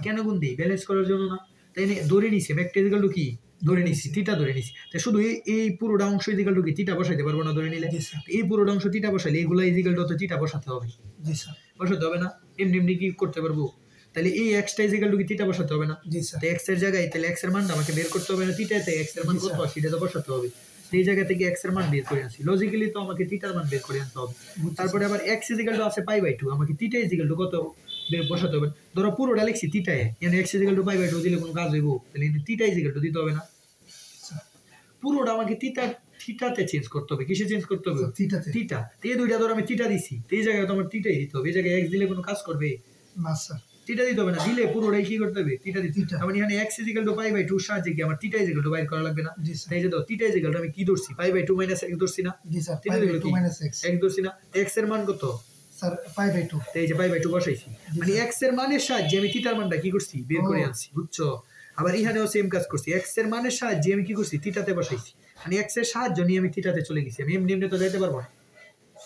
কেন গুণ দিই, ব্যালেন্স করার জন্য না। তাই ধরে নিছি একটা ইজিক্যাল টু কি ধরে নিছি, থিটা ধরে নিছি। তাই শুধু এই পুরোটা অংশ ইজিক্যাল টু কি থিটা বসাইতে পারবো না ধরে নিলে। এই পুরোটা অংশ থিটা বসাইলে এইগুলো ইজিক্যাল টু থিটা বসাতে হবে, বসাতে হবে না। এমনি এমনি কি করতে পারবো, তাহলে এই এক্সটা ইজিক্যাল টু কি থিটা বসাতে হবে না। তো এক্স এর জায়গায় তাহলে এক্স এর মানটা আমাকে বের করতে হবে না, থিটাতে এক্স এর মান কত সেটা তো বসাতে হবে। এই জায়গা থেকে এক্স এর মান বের করে আনছি, লজিক্যালি তো আমাকে থিটার মান বের করে আনতে হবে। তারপরে আবার এক্স ইজিক্যাল টু আছে π/2, আমাকে থিটা ইজিক্যাল টু কত বের বসাতে হবে। ধরো পুরোটা লিখছি থিটায়, এখানে এক্স ইজিক্যাল টু π/2 দিলে কোনো কাজ হইব, তাহলে থিটা ইজিক্যাল টু দিতে হবে না। পুরোটা আমাকে থিটাতে চেঞ্জ করতে হবে, কিসে চেঞ্জ করতে হবে, থিটা। এই দুইটা ধর আমি থিটা দিছি, এই জায়গায় তো আমার থিটাই দিতে হবে। এই জায়গায় এক্স দিলে কোনো কাজ করবে না স্যার, থিটা দিতে হবে না, দিলে পুরোটাই কি করতে হবে, থিটা দিতে হবে। মানে এখানে এক্স ইজিক্যাল টু π/2 সাহায্যে কি আমার থিটা ইজিক্যাল টু বাইর করা লাগবে না। তাই যে তো থিটা ইজিক্যাল টু আমি কি ধরছি, π/2 মাইনাস এক্স ধরছি না। জি স্যার, π/2 মাইনাস এক্স ধরছি না। এক্স এর মান কত স্যার, π/2। এই যে π/2 বসাইছি, মানে এক্স এর মানের সাহায্যে আমি থিটার মানটা কি করছি, বের করে আনছি। বুঝছো, আবার এখানেও সেম কাজ করছি, এক্স এর মানের সাহায্যে আমি কি করছি, থিটাতে বসাইছি। মানে এক্স এর সাহায্য নিয়ে আমি থিটাতে চলে গেছি, আমি এমনি এমনি তো যাইতে পারবো না।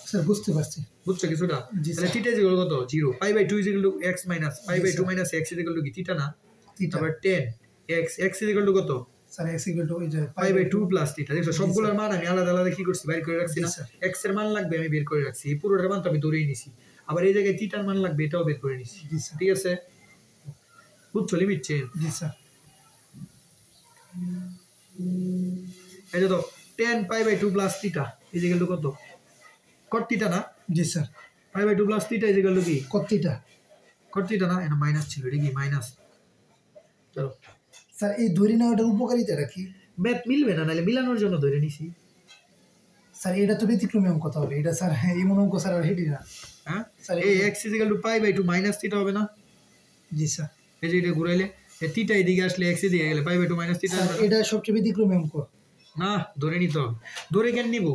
স্যার বুঝতে পারছি, বুঝছো কিছুটা। তাহলে থিটা ইকুয়াল কত 0, π/2 equal to x minus π/2 minus x equal to কি থিটা না। আবার 10 x ইকুয়াল টু কত স্যার, x ইকুয়াল টু এই যে π/2 প্লাস থিটা। দেখো সবগুলোর মান আমি আলাদা আলাদা কি করছি, বের করে রাখছি না। x এর মান লাগবে আমি বের করে রাখছি, এই পুরোটার মান তো আমি ধরেই নিছি। আবার এই জায়গায় থিটার মান লাগবে, এটাও বের করে নিছি। ঠিক আছে, বুঝছো লিমিট চেঞ্জ। জি স্যার। এই যে তো 10 π/2 প্লাস থিটা ইকুয়াল টু কত cot থিটা না। জি sir, π/2 plus theta equal to কি cot থিটা। cot থিটা না, এটা মাইনাস ছিল, এটা কি মাইনাস। চলো স্যার, এই ধরে নেওয়াটার উপকারিতাটা কি, ম্যাথ মিলবে না, নাহলে মিলানোর জন্য ধরে নিছি। স্যার এটা তো ব্যতিক্রমী অঙ্ক হবে এটা স্যার, এমন অঙ্ক স্যার আর হেডি না। হ্যাঁ স্যার, এই x equal to π/2 minus theta হবে না। জি স্যার, এই যে এটা ঘুরাইলে এই থিটা এদিকে আসলে x এদিকে গেলে π/2 মাইনাস থিটা হবে না। এটা সবচেয়ে ব্যতিক্রমী অঙ্ক না, ধরে নিতে হবে। ধরে কেন নিব,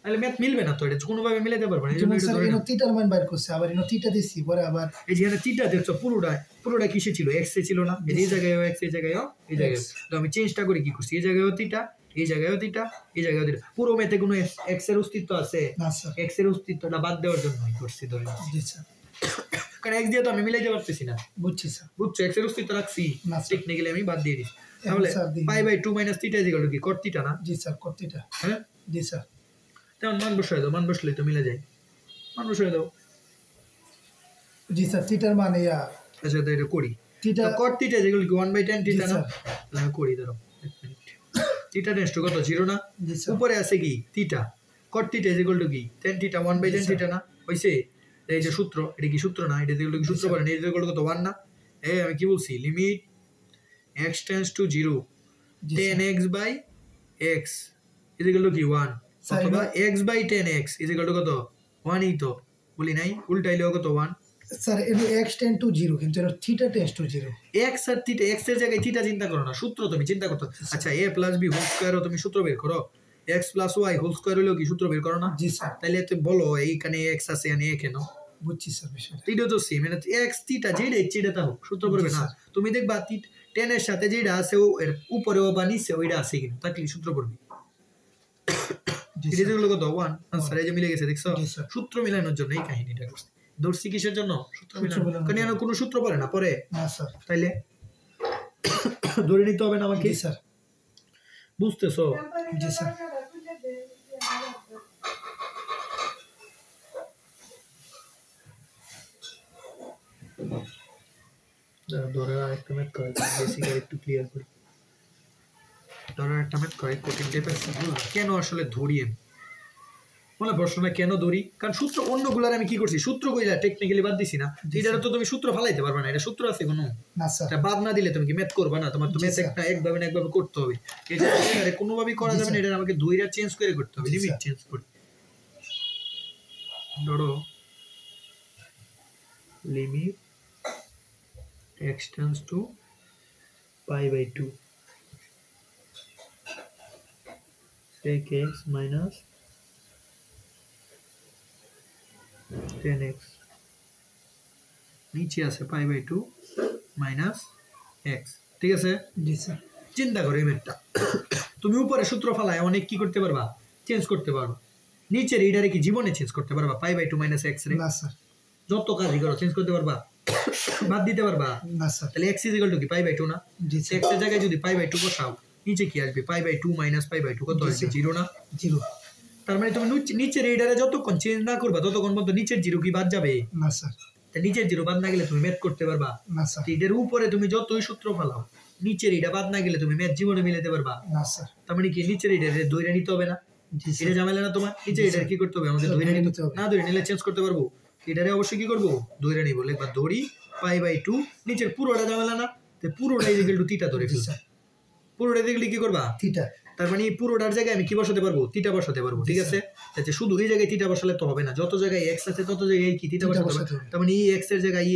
তাহলে ম্যাথ মিলবে না তো, এটা কোনোভাবে মিলাতে পারবো না। এই জন্য এটা ধরে নাও। থিটার মান বাইর করছে, আবার এনো থিটা দিছি, পরে আবার এই যে এখানে থিটা দেখছো পুরোটা কিসে ছিল, x এ ছিল না। এই জায়গায়ও x, এই জায়গায়ও এই জায়গায়। তো আমি চেঞ্জটা করে কি করছি, এই জায়গায়ও থিটা, এই জায়গায়ও থিটা, এই জায়গায়ও থিটা। পুরো ম্যাথে কোনো x এর অস্তিত্ব আছে না স্যার, x এর অস্তিত্বটা বাদ দেওয়ার জন্য করছি ধরে। জি স্যার, কারণ x দিয়ে তো আমি মিলাইতে পারতেছি না। বুঝছি স্যার। বুঝছো, x এর অস্তিত্ব রাখছি, না টেকনিক্যালি আমি বাদ দিয়ে দিছি। তাহলে π/2 মাইনাস থিটা ইকুয়াল টু কি cot থিটা না। জি স্যার, cot থিটা। হ্যাঁ জি স্যার। তেমন মান বসাই দাও, মান বসলেই তো মিলে যায়, মান বসাই দাও। জি স্যার, থিটার মান ইয়া, আচ্ছা তো এটা করি। থিটা cot থিটা যেগুলো কি 1/10 থিটা না, তাহলে করি ধরো এক মিনিট। থিটা টেন্ডস টু কত 0 না। উপরে আছে কি theta, cot theta equal to কি tan থিটা 1/10 থিটা না হইছে। এই যে সূত্র, এটা কি সূত্র না, এটা যেগুলো কি সূত্র বলেন, এই যেগুলো কত 1 না। এই আমি কি বলছি, limit x tends to 0 10x/x is equal to কি 1 স্যার, অথবা x/10x ইজ ইকুয়াল টু কত 1 ই তো বলি নাই, উল্টাইলেও কত 1। স্যার এটা x টেন্ড টু 0 কিন্তু এটা থিটা টেন্ডস টু 0। x আর থিটা, x এর জায়গায় থিটা চিন্তা করো না, সূত্র তুমি চিন্তা করতে। আচ্ছা a + b হোল স্কয়ারও তুমি সূত্র বের করো, x + y হোল স্কয়ার হলেও কি সূত্র বের করো না? জি স্যার। তাহলে তুমি বলো এইখানে x আছে এখানে a কেন? বুঝছি স্যার বিষয়টা। থিটা তো সেম, মানে x থিটা যেটা ইচ্ছে এটা হোক সূত্র পড়বে না। তুমি দেখবা 10 এর সাথে যেটা আছে ও এর উপরেও বা নিচে ওইটা আছে কিনা, তাহলে সূত্র পড়বে। এটা হলো কত 1 আনসার, এই যে মিলে গেছে দেখছো? সূত্র মিলানোর জন্য এই কাহিনীটা করছি। দর্শি কিসের জন্য? সূত্র মিলানো। কারণ এর কোনো সূত্র পড়ে না, পরে না স্যার। তাইলে ধরে নিতে হবে না আমাকে। জি স্যার। বুঝতেছো? জি স্যার। ধরে আরেকটা ম্যাথ করে বেসিক আর একটু ক্লিয়ার করি। ধরে একটা ম্যাথ করে কঠিন টাইপের কেন আসলে ধরি আমি মনে প্রশ্ন না কেন ধরি, কারণ সূত্র অন্যগুলার আমি কি করছি সূত্র কইলা টেকনিক্যালি বাদ দিছি না, এটার তো তুমি সূত্র ফালাইতে পারবে না, এটা সূত্র আছে কোনো না স্যার। এটা বাদ না দিলে তুমি কি ম্যাথ করবে না, তোমার তো ম্যাথ একটা একভাবে না একভাবে করতে হবে, এটা এর কোনোভাবেই করা যাবে না, এটা আমাকে দুইটা চেঞ্জ করে করতে হবে, লিমিট চেঞ্জ করে। ধরো limit x tends to π/2 sec x minus 10x নিচে আছে π/2 মাইনাস x, ঠিক আছে? জি স্যার। চিন্তা করো এই ম্যাথটা তুমি উপরে সূত্র ফালায় অনেক কি করতে পারবা, চেঞ্জ করতে পারবা, নিচের এইটারে কি জীবনে চেঞ্জ করতে পারবা π/2 মাইনাস x রে? না স্যার। যত কাজই করো চেঞ্জ করতে পারবা, বাদ দিতে পারবা না স্যার। তাহলে x ইকুয়াল টু কি π/2 না? জি স্যার। x এর জায়গায় যদি π/2 বসাও নিচে কি আসবে π/2 মাইনাস π/2 কত আসবে 0 না? 0। তার মানে তুমি নিচের এইটারে যতক্ষণ চেঞ্জ না করবা ততক্ষণ পর্যন্ত নিচের 0 কি বাদ যাবে? না স্যার। তাহলে নিচের 0 বাদ না গেলে তুমি ম্যাথ করতে পারবা না স্যার। এটার উপরে তুমি যতই সূত্র ফালাও নিচের এটা বাদ না গেলে তুমি ম্যাথ জীবনে মিলাতে পারবা না স্যার। তার মানে কি নিচের এটা দইরা নিতে হবে না? জি এটা স্যার। ঝামেলা না তোমার, নিচের এটা কি করতে হবে আমাদের দইরা নিতে হবে, না দইরা নিলে চেঞ্জ করতে পারবো, এটারে অবশ্যই কি করবো দইরা নিব, লিখবা দড়ি π/2 নিচের পুরোটা ঝামেলা না, তো পুরোটা ইকুয়াল টু থিটা ধরে ফেলছি, পুরোটা দেখলে কি করবা থিটা, তার মানে পুরোটার জায়গায় আমি কি বসাতে পারবো থিটা বসাতে পারবো, ঠিক আছে? তাহলে শুধু এই জায়গায় থিটা বসালে তো হবে না, যত জায়গায় x আছে তত জায়গায় কি থিটা বসাতে হবে, তার মানে এই x এর জায়গায়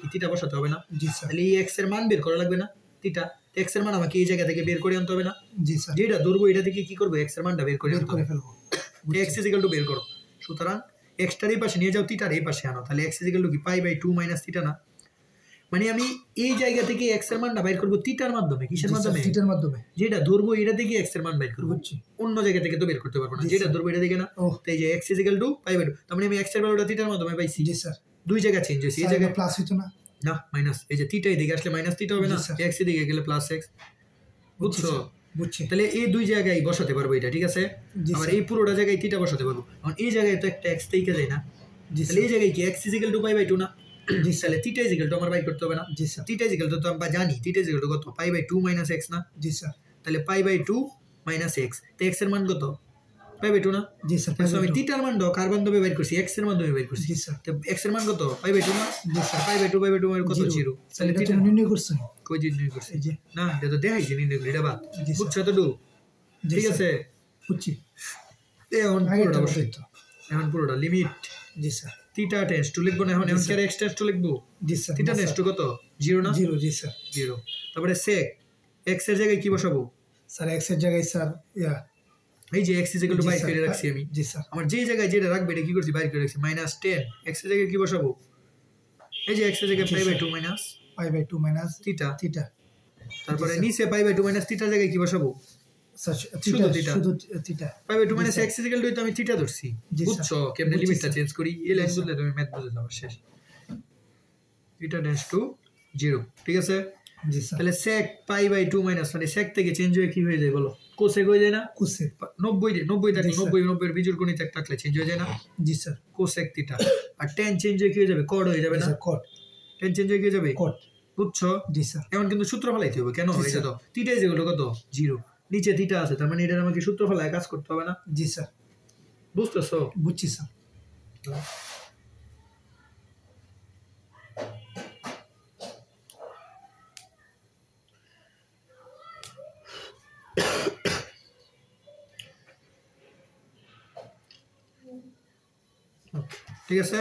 কি থিটা বসাতে হবে না? জি স্যার। তাহলে এই x এর মান বের করা লাগবে না, থিটা x এর মান আমাকে এই জায়গা থেকে বের করে আনতে হবে না? জি স্যার। যেটা ধরবো এটা থেকে কি করবো x এর মানটা বের করে আনতে হবে, ফেলবো, x ইজ ইকুয়াল টু বের করো, সুতরাং x টার এই পাশে নিয়ে যাও থিটার এই পাশে আনো, তাহলে x ইজ ইকুয়াল টু কি π/2 মাইনাস থিটা না? মানে আমি এই জায়গা থেকে x এর মানটা বাইর করব থিটার মাধ্যমে, কিসের মাধ্যমে? থিটার মাধ্যমে। যেটা ধরবো এটা থেকে x এর মান বাইর করব, অন্য জায়গা থেকে তো বের করতে পারবো না, যেটা ধরবো এটা থেকে না। তো এই যে x ইজ ইকুয়াল টু π/2, তার মানে আমি x এর ভ্যালুটা থিটার মাধ্যমে পাইছি। জি স্যার। দুই জায়গা চেঞ্জ হইছে, এই জায়গায় প্লাস হইতো না, না মাইনাস, এই যে থিটা এদিকে আসলে মাইনাস থিটা হবে না, x এর দিকে গেলে প্লাস x, বুঝছো? বুঝছি। তাহলে এই দুই জায়গায় বসাতে পারবো এটা, ঠিক আছে? আবার এই পুরোটা জায়গায় থিটা বসাতে পারবো, কারণ এই জায়গায় তো একটা x থেকে যায় না, তাহলে এই জায়গায় কি x ইজ ইকুয়াল টু π/2 না? জি তাহলে থিটা ইজ ইকুয়াল টু আমার বাইর করতে হবে না? জি sir. Theta is equal to তো আমরা জানি থিটা ইজ ইকুয়াল টু কত π/2 মাইনাস x না? জি স্যার। তাহলে π/2 মাইনাস x, তো x এর মান কত π/2 না? জি স্যার। তো আমি থিটার মান দাও কার মাধ্যমে বের করছি, x এর মাধ্যমে বের করছি। জি স্যার। তো x এর মান কত π/2 না? জি স্যার। π/2 মানে কত 0, তাহলে থিটা নির্ণয় করছেন, কই নির্ণয় করছি? এই যে না এটা তো দেখাইছি নির্ণয় করে, এটা বাদ, বুঝছো তো? ঠিক আছে, বুঝছি। এখন পুরোটা লিমিট, জি স্যার, থিটা টেন্ডস টু লিখবো না, এখন কি আর x টেন্ডস টু লিখবো? জি স্যার। থিটা টেন্ডস টু কত 0 না? 0, জি স্যার। 0, তারপরে sec x এর জায়গায় কি বসাবো স্যার? x এর জায়গায় স্যার এই যে x ইজ ইকুয়াল টু বাইর করে রাখছি আমি। জি স্যার। আমার যেই জায়গায় যেটা রাখবে এটা কি করছি বাইর করে রাখছি, -10 x এর জায়গায় কি বসাবো, এই যে x এর জায়গায় π/2 মাইনাস থিটা, তারপরে জি নিচে π/2 মাইনাস থিটার জায়গায় কি বসাবো স্যার? শুধু থিটা, শুধু theta. π/2 minus x is equal to, আমি থিটা ধরছি, বুঝছো কেমনে লিমিটটা চেঞ্জ করি, এই লাইন বললে তুমি ম্যাথ বুঝে যাবে শেষ। থিটা টেন্ডস টু 0, ঠিক আছে? জি স্যার। তাহলে sec π/2 মাইনাস মানে sec থেকে চেঞ্জ হয়ে কি হয়ে যায় বলো, কোসেক হয়ে যায় না? কোসেক 90 থাকলে 90 এর বিজোড় গণিত থাকলে চেঞ্জ হয়ে যায় না? জি স্যার। কোসেক থিটা, আর tan চেঞ্জ হয়ে কি হয়ে যাবে, কট হয়ে যাবে না? কট। tan চেঞ্জ হয়ে কি হয়ে যাবে, কট, বুঝছো? জি স্যার। এখন কিন্তু সূত্র ফলাইতে হবে, কেন এটা তো থিটা ইজ ইকুয়াল টু কত 0, নিচে থিটা আছে, তার মানে এটা আমাকে সূত্র ফলায় কাজ করতে হবে না? জি স্যার। বুঝতেছো? বুঝছি স্যার। ঠিক আছে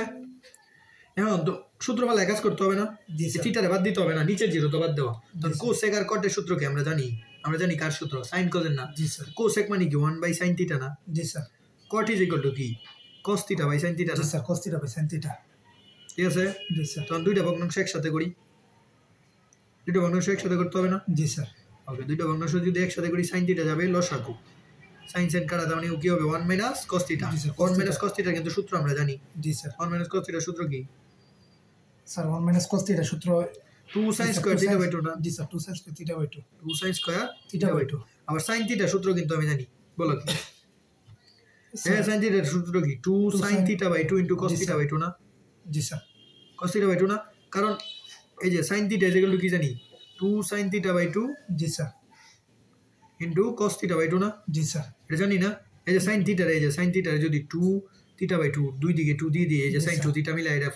এখন তো সূত্র ভালো কাজ করতে হবে না জি স্যার থিটারে বাদ দিতে হবে না নিচের জিরো তো বাদ দেওয়া তখন কোসেক আর কটের সূত্র কি আমরা জানি কার সূত্র সাইন কোজের না জি স্যার কোসেক মানে কি 1/sin থিটা না জি sir cot is equal to কি cos theta by sin theta জি না sir cos theta by sin theta ঠিক আছে জি স্যার তখন দুইটা ভগ্নাংশ একসাথে করি দুইটা ভগ্নাংশ একসাথে করতে হবে না জি স্যার ওকে দুইটা ভগ্নাংশ যদি একসাথে করি sin থিটা যাবে লসাগু sin sin কাটা তার মানে কি হবে 1 - cos থিটা জি স্যার, 1 - cos থিটা কিন্তু সূত্র আমরা জানি জি স্যার 1 - cos থিটা সূত্র কি স্যার 1 - cos থিটা সূত্র 2 sin square থিটা বাই 2 না জি sir 2 sin square theta by 2 2 sin square theta by 2 আবার sin থিটা সূত্র কিন্তু আমি জানি বলো কি হ্যাঁ sin থিটার সূত্র কি 2 sin theta by 2 into cos theta by 2 না জি স্যার cos থিটা বাই 2 না কারণ এই যে sin theta is equal to কি জানি 2 sin থিটা বাই 2 জি sir into cos theta by 2 না জি স্যার এটা জানি না এই যে sin থিটার যদি 2 থিটা বাই 2 দুই দিকে 2 দিয়ে এই যে sin 2 থিটা মিলাই এটা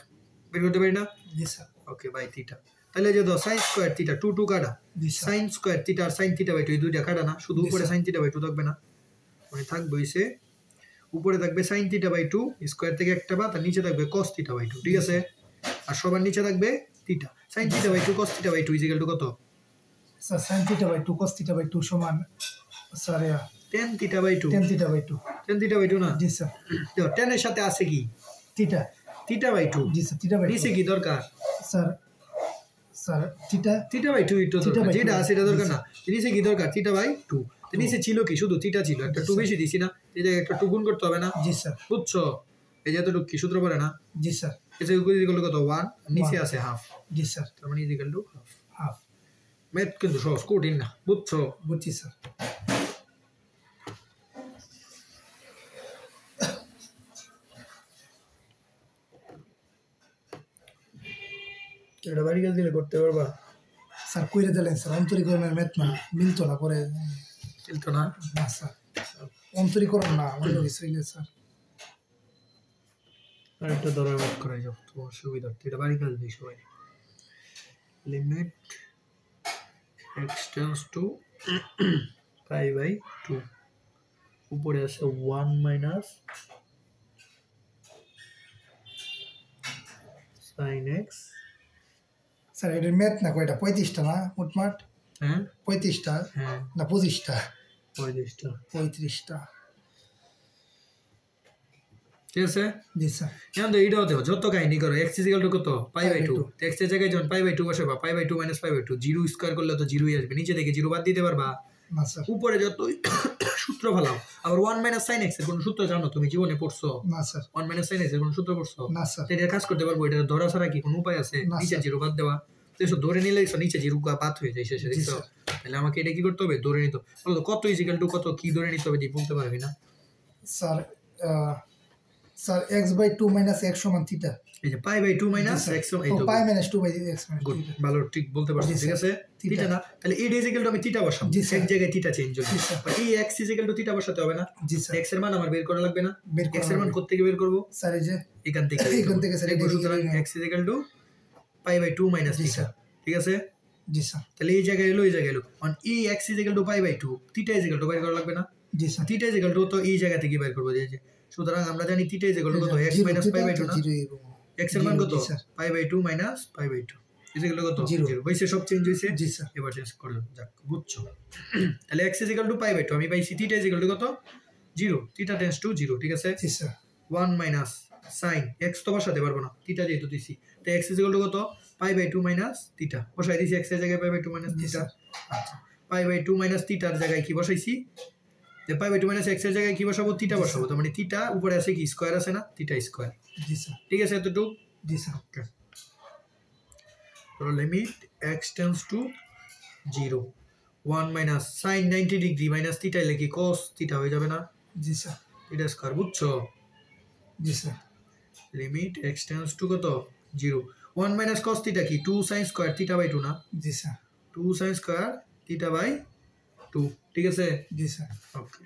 বের করতে পারি না জি স্যার ওকে বাই থিটা তাহলে যে দাও sin স্কয়ার থিটা 2 2 কাটা জি স্যার sin স্কয়ার থিটা আর sin থিটা বাই 2 এই দুইটা কাটা না শুধু জি উপরে স্যার। sin থিটা বাই 2 থাকবে না মানে থাকবে হইছে উপরে থাকবে sin থিটা বাই 2 স্কয়ার থেকে একটা বাদ আর নিচে থাকবে cos থিটা বাই 2 ঠিক আছে আর সবার নিচে থাকবে theta sin theta by 2 cos theta by 2 equal to কত sir sin theta by 2 cos theta by 2 সমান sir tan theta by 2 tan theta by 2 tan theta by 2 না জি স্যার দেখো tan এর সাথে আছে কি থিটা থিটা বাই 2 জি স্যার থিটা বাই নিচে 2 কি দরকার sir sir theta theta by 2 একটু থিটা দরকার by যেটা 2 আছে এটা দরকার না নিচে কি দরকার থিটা বাই 2 তো নিচে ছিল কি শুধু থিটা ছিল একটা 2 বেশি দিছি না এই যে একটা 2 গুণ করতে হবে না জি স্যার বুঝছো এই যে এতটুকু কি সূত্র পড়ে না জি স্যার এই যে ইকুয়াল কত 1 নিচে আছে হাফ জি স্যার তার মানে equal to half half math কিন্তু সহজ কঠিন না বুঝছো বুঝছি স্যার এটা বাড়ি দিলে করতে পারবা স্যার কইরে দিলেন স্যার অন্তরীকরণের ম্যাথ না মিলতো না পরে চলতো না না স্যার অন্তরীকরণ না অন্য কিছু হইলে স্যার আরেকটা ধরার ম্যাথ করাই যাও তোমার সুবিধার্থে এটা বাড়ি কাজ দিই সবাই limit x tends to pi by 2 উপরে আছে 1 মাইনাস sin x স্যার এটার ম্যাথ না কয়টা 35টা না মোটমাট হ্যাঁ 35টা হ্যাঁ না 25টা 35টা 35টা ঠিক আছে জি স্যার এখন তো এইটাও দেখো যত কাহিনী করো x ইজ ইকুয়াল টু কত পাই বাই 2 x এর জায়গায় যখন পাই বাই 2 বসাবা pi by 2 minus pi by 2 zero square করলে তো জিরোই আসবে নিচে থেকে জিরো বাদ দিতে পারবা না স্যার উপরে যত সূত্র ফেলাও আবার 1 মাইনাস sin x এর কোন সূত্র জানো তুমি জীবনে পড়ছো না স্যার 1 মাইনাস sin x এর কোন সূত্র পড়ছো না স্যার তো এটা কাজ করতে পারবো এটা ধরা ছাড়া কি কোনো উপায় আছে না, নিচে স্যার। জিরো বাদ দেওয়া তো এসব ধরে নিলে এসব নিচে জিরো বাদ হয়ে যায় শেষে জি, দেখছো স্যার। তাহলে আমাকে এটা কি করতে হবে ধরে নিতে হবে বলো তো কত ইজিক্যাল টু কত কি ধরে নিতে হবে দি বলতে পারবি না sir sir x by 2 minus x সমান থিটা এই যে পাই বাই 2 মাইনাস x এই তো pi minus 2 by x minus good ভালো ঠিক বলতে পারছো জি, ঠিক স্যার। আছে থিটা না তাহলে এই ইজিক্যাল টু আমি থিটা বসাবো জি, স্যার। এক জায়গায় থিটা চেঞ্জ হবে জি, স্যার। বাট এই x ইজিক্যাল টু থিটা বসাতে হবে না জি স্যার x এর মান আমার বের করা লাগবে না বের x এর মান করা কোথা থেকে বের করব স্যার এই যে এখান থেকে এখান থেকে, স্যার, দেখবো এটা সুতরাং এখানে। x equal to pi by 2 minus জি, থিটা স্যার। ঠিক আছে জি স্যার তাহলে এই জায়গায় এলো এই জায়গায় এলো অন এই x equal to pi by 2 theta equal to বের করা লাগবে না জি স্যার থিটা ইজিক্যাল টু তো এই জায়গা থেকে বের করব যে সুতরাং আমরা জানি থিটা ইজিক্যাল টু কত x zero, minus pi by 2 না জিরো, x এর মান জিরো, কত জি, sir. Pi by 2 minus pi by 2 equal to কত জিরো। 0 হইছে সব চেঞ্জ হইছে জি স্যার এবার চেঞ্জ করে যাক বুঝছো তাহলে x equal to pi by 2 আমি পাইছি থিটা ইজিক্যাল টু কত 0 থিটা টেন্ডস টু 0 ঠিক আছে জি স্যার 1 মাইনাস sin x তো বসাতে পারবো না থিটা যেহেতু দিছি তো x ইকুয়াল টু কত পাই বাই 2 মাইনাস থিটা বসাই দিছি x এর জায়গায় পাই বাই 2 মাইনাস জি, থিটা স্যার। আচ্ছা পাই বাই 2 মাইনাস থিটার জায়গায় কি বসাইছি যে পাই বাই 2 মাইনাস x এর জায়গায় কি বসাবো থিটা বসাবো তার মানে থিটা উপরে আছে কি স্কয়ার আছে না থিটা স্কয়ার জি স্যার ঠিক আছে এতটুকু জি স্যার তো লিমিট x টেন্ডস টু 0 1 মাইনাস sin 90 ডিগ্রি মাইনাস থিটা এলে কি cos থিটা হয়ে যাবে না জি স্যার থিটা স্কয়ার বুঝছো জি sir limit x tends to কত 0 1 মাইনাস cos থিটা কি 2 sin স্কয়ার থিটা বাই 2 না জি sir 2 sin square theta by 2 ঠিক আছে জি sir okay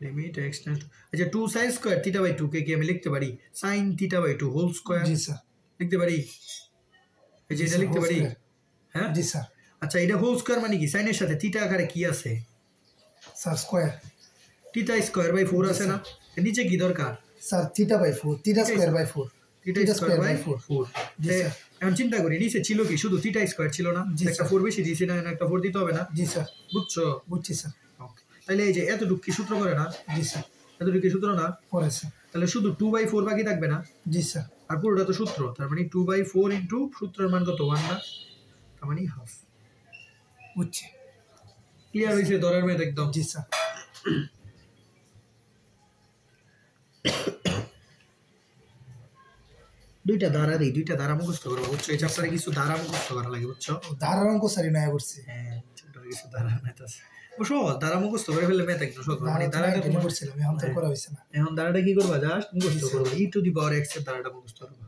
limit x tends to আচ্ছা 2 sin স্কয়ার থিটা বাই 2 কে কি আমি লিখতে পারি sin theta by 2 whole square জি স্যার লিখতে পারি এই যে এটা লিখতে পারি হ্যাঁ জি স্যার আচ্ছা এটা হোল স্কয়ার মানে কি sin এর সাথে থিটা আকারে কি আছে sir square theta square by 4 আছে না এর নিচে কি দরকার sir theta by 4 theta square by 4 theta square by 4 জি স্যার এখন চিন্তা করি নিচে ছিল কি শুধু থিটা স্কয়ার ছিল না, একটা 4 বেশি দিয়েছি না, একটা 4 দিতে হবে না? জি স্যার বুঝছো? বুঝছি স্যার। ওকে, তাহলে এই যে এতটুকু কি সূত্র করে না? জি স্যার এতটুকু কি সূত্র না? পরে স্যার। তাহলে শুধু 2/4 বাকি থাকবে না? জি স্যার। আর পুরোটা তো সূত্র, তার মানে 2/4 ইনটু সূত্রের মান কত 1 না, তার মানে হাফ। বুঝছি। ক্লিয়ার হইছে দরের মেথ একদম? জি স্যার। দুইটা ধারা মুখস্থ করবো, বুঝছো? এই চ্যাপ্টারে কিছু ধারা মুখস্থ করা লাগে, বুঝছো? ধারার অঙ্ক স্যারই নয়া করছি। হ্যাঁ, চ্যাপ্টারে কিছু ধারা মেথ আছে। সহজ, ধারা মুখস্থ করে ফেললে মেথ একদম সহজ। মানে ধারাটা ধারা করছিলাম, এখন তো করা হইছে না। এখন ধারাটা কি করবা? জাস্ট মুখস্থ করবা। e to the power x এর ধারাটা মুখস্থ করবা।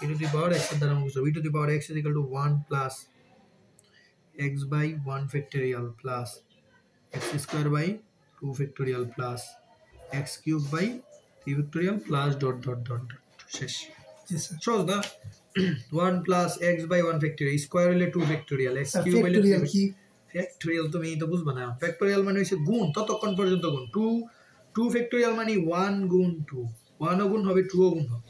e to the power x এর ধারা মুখস্থ। e to the power x is equal to 1 plus x by 1 factorial plus x square by 2 factorial plus x cube by 3 factorial plus dot dot dot dot শেষ। জি sir. সহজ না? 1 plus x by 1 factorial square হলে 2 factorial x sir cube হলে factorial কি? Factorial তুমি তো বুঝবা না। ফ্যাক্টোরিয়াল মানে হচ্ছে গুণ, ততক্ষণ পর্যন্ত গুণ। 2 ফ্যাক্টোরিয়াল মানে 1 গুণ 2, 1 ও গুণ হবে 2 ও গুণ হবে,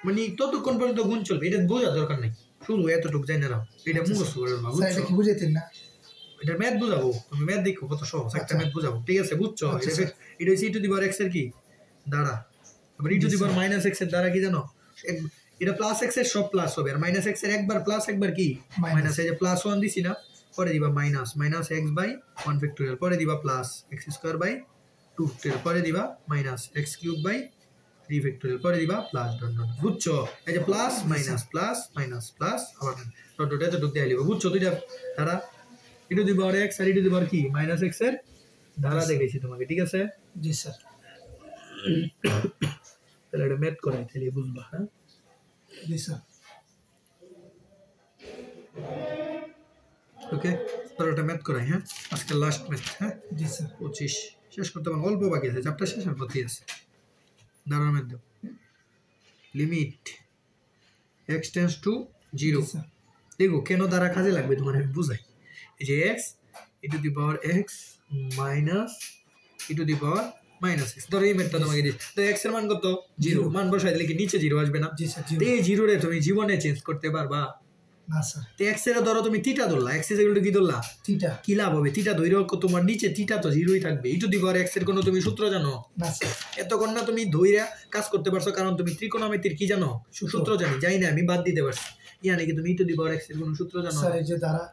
মানে ততক্ষণ পর্যন্ত গুণ চলবে। এটা বোঝা দরকার নাই, শুধু এতটুকু জানি না, এটা মুখস্থ করে নাও, স্যার এটা বুঝছো? কি বুঝাইতেন না? এটা ম্যাথ বুঝাবো, তুমি ম্যাথ দেখো কত সহজ, একটা ম্যাথ বুঝাবো, ঠিক আছে? বুঝছো? এটা হচ্ছে e to the power x এর কি দ্বারা, আবার e to the power minus x এর দ্বারা কি জানো? এটা প্লাস x এর সব প্লাস হবে, আর মাইনাস x এর একবার প্লাস একবার কি মাইনাস। এই যে প্লাস 1 দিছি না, পরে দিবা মাইনাস x বাই 1 ফ্যাক্টোরিয়াল, পরে দিবা plus x square by 2 factorial, পরে দিবা minus x cube by 3 factorial, পরে দিবা প্লাস ডট ডট। বুঝছো? এই যে প্লাস মাইনাস আবার ডট ডট এত ঢুক দিয়ে লিখো। বুঝছো? দুইটা ধারা e to the power x আর e টু দি পাওয়ার কি মাইনাস x এর ধারা দেখাইছি তোমাকে, ঠিক আছে? জি স্যার। তাহলে এটা ম্যাথ করাই, তাহলে বুঝবা। হ্যাঁ জি স্যার। ওকে, তাহলে এটা ম্যাথ করাই। হ্যাঁ, আজকে লাস্ট ম্যাথ। হ্যাঁ জি স্যার। 25 শেষ করতে পারবো, অল্প বাকি আছে, চ্যাপ্টার শেষের পথে আছে। দাঁড়ানোর ম্যাথ দাও। Limit x tends to 0। G sir. দেখো কেন দ্বারা কাজে লাগবে তোমার আমি বুঝাই। এই যে x e to the power x minus e to the power minus x, ধরো এই ম্যাথটা তোমাকে দিই, তো x এর মান কত 0, মান বসাই দিলে কি নিচে 0 আসবে না? জি স্যার। তো এই 0 রে তুমি জীবনে চেঞ্জ করতে পারবা না স্যার। তো x এর ধরো তুমি theta Dharla, x is equal to কি ধরলা? থিটা। কি লাভ হবে? থিটা ধইরেও তোমার নিচে থিটা তো 0ই থাকবে। e to the power x এর কোনো তুমি সূত্র জানো? না স্যার। এতক্ষণ না তুমি ধইরা কাজ করতে পারছো, কারণ তুমি ত্রিকোণমিতির কি জানো? সূত্র জানি না, আমি বাদ দিতে পারছি। ইয়ানি কি তুমি e to the power x এর কোনো সূত্র জানো? স্যার এই যে দ্বারা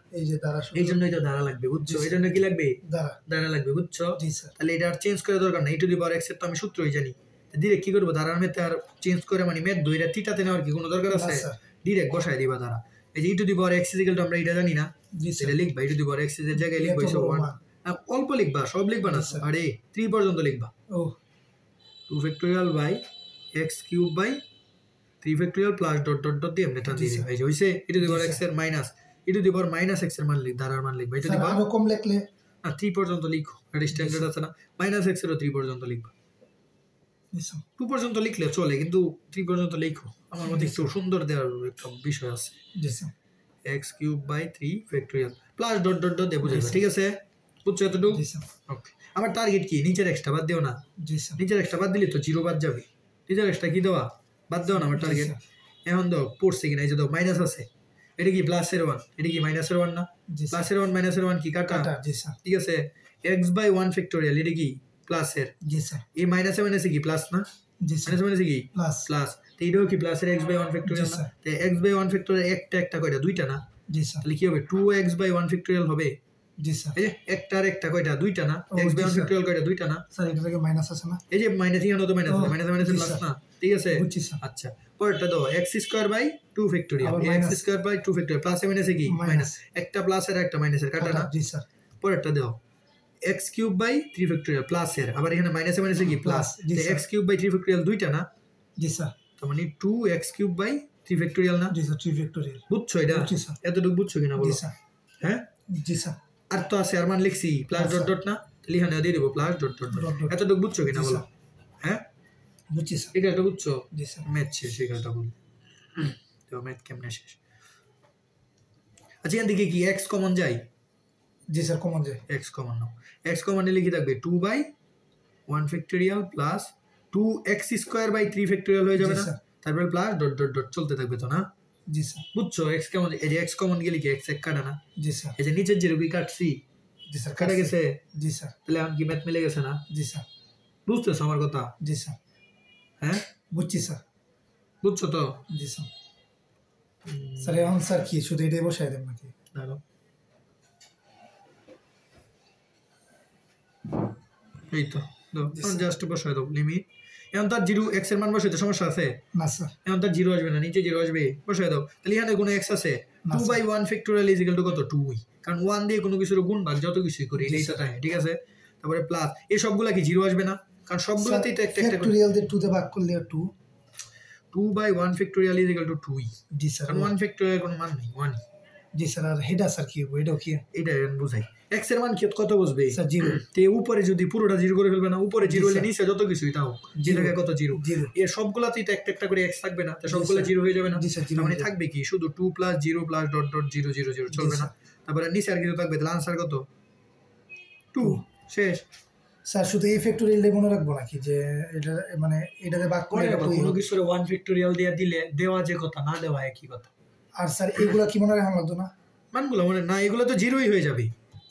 এই জন্যই তো দ্বারা লাগবে, বুঝছো? এই জন্য কি লাগবে? দ্বারা লাগবে, বুঝছো? জি স্যার। তাহলে এটা আর চেঞ্জ করে দরকার না, e to the power x এর তো আমি সূত্রই জানি। ডিরেক্ট কি করবো? দ্বারার মেথে আর চেঞ্জ করে মানে মেথ ধইরা থিটাতে নেওয়ার কি কোনো দরকার আছে? ডিরেক্ট বসাই দিবা দ্বারা। এই যে e to the power x is equal two আমরা এটা জানি না, এটা লিখবা। e to the power x এর জায়গায় লিখবা 1, অল্প লিখবা, সব লিখবা না, আরে 3 পর্যন্ত লিখবা। ও 2 factorial by x cube by 3 factorial plus dot dot dot দিয়ে আমরা টান দিয়ে দিই। এই যে হইছে e to the power x এর minus e to the power minus x এর মান লিখ, দ্বারার মান লিখবা। e টু দি পাওয়ার কম লিখলে না 3 পর্যন্ত লিখো, এটা স্ট্যান্ডার্ড আছে না? মাইনাস x এরও 3 পর্যন্ত লিখবা। 2 পর্যন্ত লিখলে চলে, কিন্তু 3 পর্যন্ত লিখো, আমার মতে একটু সুন্দর দেওয়ার একটা বিষয় আছে। জি sir. x cube by 3 factorial plus dot dot dot দিয়ে বুঝাইবা, ঠিক আছে? বুঝছো এতটুকু? জি স্যার। ওকে, আমার টার্গেট কি? নিচের এক্সটা বাদ দিও না। জি স্যার। নিচের এক্সটা বাদ দিলে তো 0 বাদ যাবে, নিচের এক্সটা কি দেওয়া বাদ দেওয়া না আমার টার্গেট। এখন দাও পড়ছে কিনা, এই যে দাও মাইনাস আছে, এটা কি প্লাসের 1, এটা কি মাইনাসের 1 না? প্লাসের 1 মাইনাসের 1 কি কাটা? জি স্যার। ঠিক আছে, x বাই 1 ফ্যাক্টোরিয়াল এটা কি প্লাসের? জি স্যার। এই মাইনাসে মাইনাসে কি প্লাস না? জি স্যার। মাইনাসে মাইনাসে কি প্লাস। প্লাস, তো এটাও কি প্লাসের x বাই 1 ফ্যাক্টোরিয়াল না? তো x বাই 1 ফ্যাক্টোরিয়াল একটা কয়টা? দুইটা না? জি স্যার। তাহলে কি হবে? 2x বাই 1 ফ্যাক্টোরিয়াল হবে। জি স্যার। এই যে একটার একটা কয়টা? দুইটা না? x বাই 1 ফ্যাক্টোরিয়াল কয়টা? দুইটা না? স্যার এটা থেকে মাইনাস আছে না? এই যে মাইনাস এখানে তো মাইনাস আছে, মাইনাস মাইনাসে প্লাস না, ঠিক আছে? বুঝছি স্যার। আচ্ছা, পরেরটা দাও x square by 2 factorial, x square by 2 factorial, প্লাসে মাইনাসে কি মাইনাস, একটা প্লাসের একটা মাইনাসের কাটা না? জি স্যার। পরেরটা দাও x কিউব বাই 3 ফ্যাক্টোরিয়াল প্লাসের, আবার এখানে মাইনাসে মাইনাসে কি plus, x cube by 3 factorial দুইটা না? জি স্যার। তার মানে 2x কিউব বাই 3 ফ্যাক্টোরিয়াল না? জি স্যার। 3 ফ্যাক্টোরিয়াল। বুঝছো এটা? জি স্যার। এতটুকু বুঝছো কিনা বলো? জি স্যার। হ্যাঁ জি স্যার। আর তো আছে, আর মান লিখছি প্লাস ডট ডট না, তাহলে এখানে দিয়ে দেব প্লাস ডট ডট ডট। এতটুকু বুঝছো কিনা বলো? হ্যাঁ বুঝছি স্যার। এই কাজটা বুঝছো? জি স্যার। ম্যাথ শেষ, এই কাজটা বলি তো ম্যাথ কেমনে শেষ। আচ্ছা, এখান থেকে কি x কমন যায়? জি স্যার, কমন যায়। x কমন নাও, x কমন নিলে কি থাকবে? 2 by 1 factorial plus 2x²/3 factorial হয়ে যাবে জি না, স্যার। তারপরে প্লাস ডট ডট ডট চলতে থাকবে তো না? জি স্যার। বুঝছো x কেমন, এই যে x কমন গেলে কি x এক কাটা না, জি স্যার। এই যে নিচের জিরো কি কাটছি, জি স্যার। কাটা গেছে, জি স্যার। তাহলে এখন কি ম্যাথ মিলে গেছে না? জি স্যার। বুঝতেছো আমার কথা? জি স্যার। হ্যাঁ বুঝছি স্যার। বুঝছো তো? জি স্যার। স্যার এখন স্যার কি শুধু এটাই বসাই দেন নাকি? দাঁড়াও, এই তো দাও, এখন জাস্ট বসাই দাও লিমিট। এখন তার জিরো x এর মান বসাইতে সমস্যা আছে? না স্যার। এখন তার জিরো আসবে না, নিচে জিরো আসবে, বসাই দাও। তাহলে এখানে কোনো x আছে? না, 2/1 ফ্যাক্টোরিয়াল ইজ ইকুয়াল টু কত? 2, কারণ 1 দিয়ে কোনো কিছুর গুণ ভাগ যত কিছুই করি এটাই তো তাই, ঠিক আছে? তারপরে প্লাস এই সবগুলা কি জিরো আসবে না, কারণ সবগুলাতেই তো একটা একটা করে ফ্যাক্টোরিয়াল দিয়ে 2 তে ভাগ করলে 2। 2/1 ফ্যাক্টোরিয়াল ইজ ইকুয়াল টু 2, জি স্যার। কারণ 1 ফ্যাক্টোরিয়াল কোনো মান নেই, 1। জি স্যার। আর হেডা স্যার কি হবে? এটাও কি? এটা বুঝাই x এর মান কত বসবে স্যার 0। তে উপরে যদি পুরোটা জিরো করে ফেলবে না, উপরে জিরো হলে স্যার। নিচে যত কিছুই তাও জিরোকে কত জিরো, 0। এর সবগুলাতেই তো একটা একটা করে x থাকবে না, তো সবগুলো স্যার। জিরো হয়ে যাবে না? জি স্যার। তার মানে থাকবে কি শুধু 2 + 0 + ডট ডট 0 0 0 চলবে না, তারপরে নিচে আর কিছু থাকবে, তাহলে আনসার কত? 2, শেষ। স্যার শুধু এই ফ্যাক্টোরিয়ালটাই মনে রাখবো নাকি যে এটা মানে এটাতে ভাগ করে করে এটা 2 কোনো হবে? কিছুর 1 ফ্যাক্টোরিয়াল দিয়ে দিলে দেওয়া যে কথা, না দেওয়া একই কথা। আর স্যার এগুলা কি মনে রাখা লাগতো না? মানগুলো মানে না, এগুলো তো জিরোই হয়ে যাবে,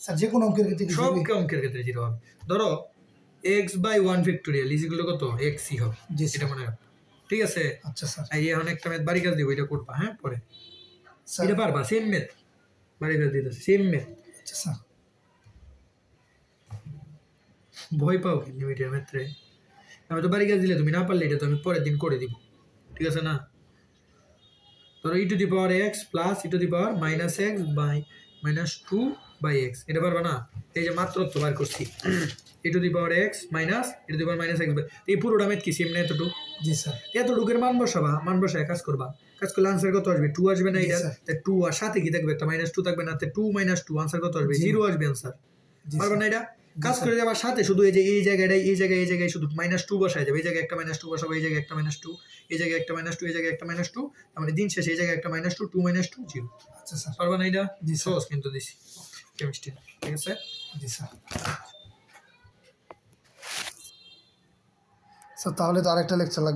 স্যার যে কোনো অঙ্কের ক্ষেত্রে কি সব জিরোই? অঙ্কের ক্ষেত্রে জিরো হবে। ধরো x/1 factorial is equal to কত? xই হবে, জি এটা স্যার। মনে রাখো, ঠিক আছে? আচ্ছা স্যার। এই যে এখন একটা ম্যাথ বাড়ি কাজ দিব, এটা করবা, হ্যাঁ পরে স্যার। এটা পারবা, সেম ম্যাথ বাড়ি কাজ দিতেছে, সেম ম্যাথ। আচ্ছা স্যার। ভয় পাও কি লিমিটের ম্যাথে? আমি তো বাড়ি কাজ দিলে তুমি না পারলে এটা তো আমি পরের দিন করে দিব, ঠিক আছে না? ধরো e⁻x প্লাস e⁻x এটা পারবা না? এই যে মাত্র তো বার করছি e⁻x মাইনাস e⁻x, এই পুরোটা ম্যাথ কি সেম না এতটুকু? জি স্যার। এতটুকুর মান বসাবা, মান বসায় কাজ করবা, কাজ করলে আনসার কত আসবে? 2 আসবে না? জি এটা স্যার। 2 আর সাথে কি থাকবে? একটা -2 থাকবে না? 2 - 2 আনসার কত আসবে? 0 আসবে আনসার, জি পারবা স্যার। না? এটা কাজ করে যাবার সাথে শুধু এই যে এই জায়গাটাই এই জায়গায় শুধু -2 বসায় যাবে, এই জায়গায় একটা -2 বসাবো, এই জায়গায় একটা -2, এই জায়গায় একটা -2, এই জায়গায় একটা -2, তার মানে দিন শেষে এই জায়গায় একটা -2, 2 - 2 0। আচ্ছা স্যার। পারবা না? এটা জি স্যার। সহজ কিন্তু দিছি কেমিস্ট্রি, ঠিক আছে? জি স্যার। স্যার তাহলে তো আরেকটা লেকচার লাগবে।